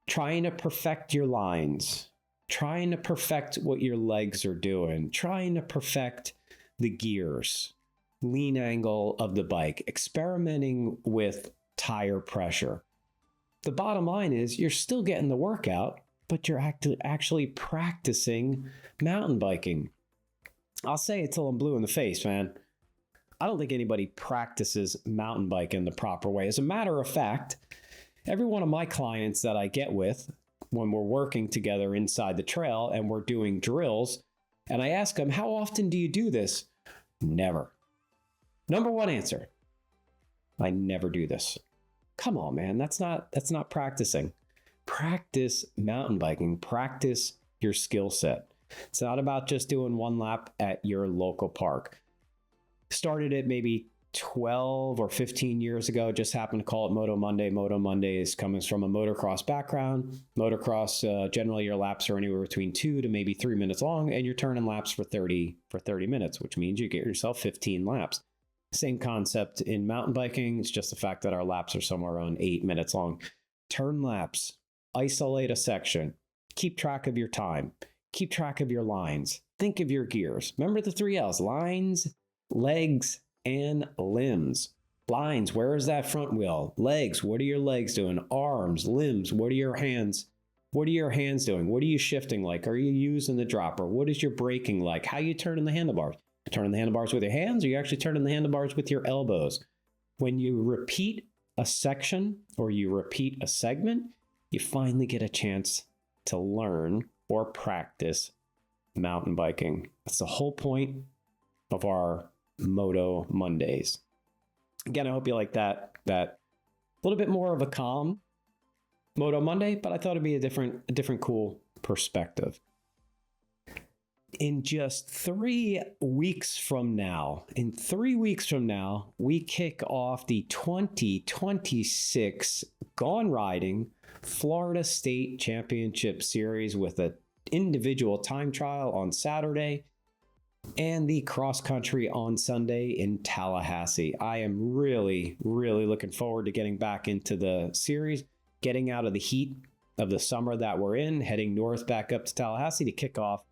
Speaker 1: Trying to perfect your lines, trying to perfect what your legs are doing, trying to perfect the gears, lean angle of the bike, experimenting with tire pressure. The bottom line is you're still getting the workout, but you're actually practicing mountain biking. I'll say it till I'm blue in the face, man. I don't think anybody practices mountain biking the proper way. As a matter of fact, every one of my clients that I get with, when we're working together inside the trail and we're doing drills, and I ask them, how often do you do this? Never. Number one answer, I never do this. Come on, man, that's not practicing. Practice mountain biking, practice your skill set. It's not about just doing one lap at your local park. Started it maybe 12 or 15 years ago, just happened to call it Moto Monday. Moto Monday is coming from a motocross background. Motocross, generally your laps are anywhere between 2 to maybe 3 minutes long, and you're turning laps for 30 minutes, which means you get yourself 15 laps. Same concept in mountain biking. It's just the fact that our laps are somewhere around 8 minutes long. Turn laps, isolate a section, keep track of your time, keep track of your lines, think of your gears. Remember the 3 L's, lines, legs, and limbs. Lines, where is that front wheel? Legs, what are your legs doing? Arms, limbs, what are your hands? What are your hands doing? What are you shifting like? Are you using the dropper? What is your braking like? How are you turning the handlebars? Turning the handlebars with your hands, or are you actually turning the handlebars with your elbows? When you repeat a section or you repeat a segment, you finally get a chance to learn or practice mountain biking. That's the whole point of our Moto Mondays. Again, I hope you like that little bit more of a calm Moto Monday, but I thought it'd be a different cool perspective. In just 3 weeks from now, we kick off the 2026 Gone Riding Florida State Championship Series with an individual time trial on Saturday and the cross country on Sunday in Tallahassee. I am really, really looking forward to getting back into the series, getting out of the heat of the summer that we're in, heading north back up to Tallahassee to kick off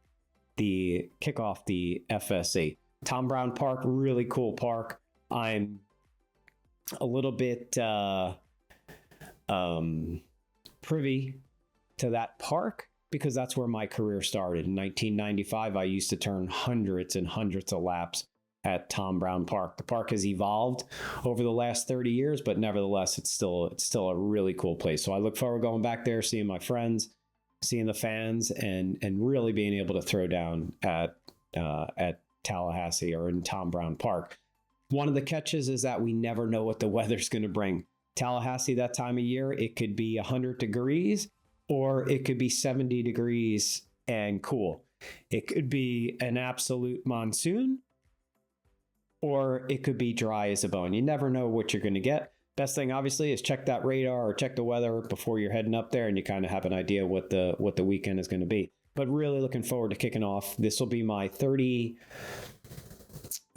Speaker 1: the FSA. Tom Brown Park, really cool park. I'm a little bit privy to that park because that's where my career started. In 1995, I used to turn hundreds and hundreds of laps at Tom Brown Park. The park has evolved over the last 30 years, but nevertheless, it's still a really cool place. So I look forward to going back there, seeing my friends, seeing the fans, and really being able to throw down at Tallahassee or in Tom Brown Park. One of the catches is that we never know what the weather's going to bring. Tallahassee, that time of year, it could be 100 degrees or it could be 70 degrees and cool. It could be an absolute monsoon or it could be dry as a bone. You never know what you're going to get. Best thing, obviously, is check that radar or check the weather before you're heading up there, and you kind of have an idea what the weekend is going to be. but really looking forward to kicking off. This will be my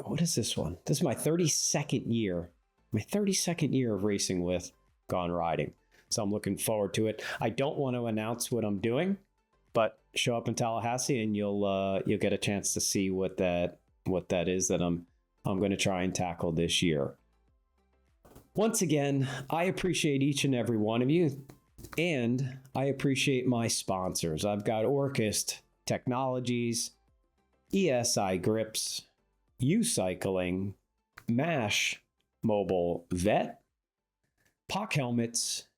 Speaker 1: what is this one? This is my 32nd year. My 32nd year of racing with Gone Riding. So I'm looking forward to it. I don't want to announce what I'm doing, but show up in Tallahassee and you'll get a chance to see what that is that I'm going to try and tackle this year. Once again, I appreciate each and every one of you, and I appreciate my sponsors. I've got Orchist Technologies, ESI Grips, U-Cycling, MASH Mobile Vet, POC Helmets,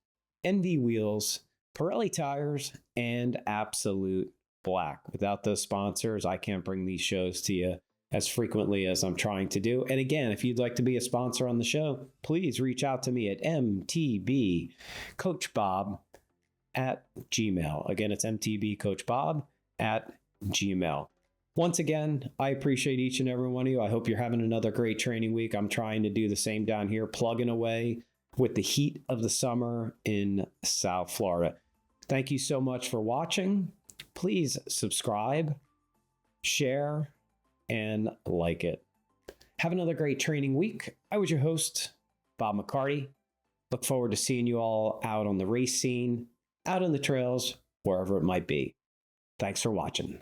Speaker 1: NV Wheels, Pirelli Tires, and Absolute Black. Without those sponsors, I can't bring these shows to you as frequently as I'm trying to do. And again, if you'd like to be a sponsor on the show, please reach out to me at mtbcoachbob@gmail. Again, it's mtbcoachbob@gmail. Once again, I appreciate each and every one of you. I hope you're having another great training week. I'm trying to do the same down here, plugging away with the heat of the summer in South Florida. Thank you so much for watching. Please subscribe, share, and like it. Have another great training week. I was your host, Bob McCarty. Look forward to seeing you all out on the race scene, out on the trails, wherever it might be. Thanks for watching.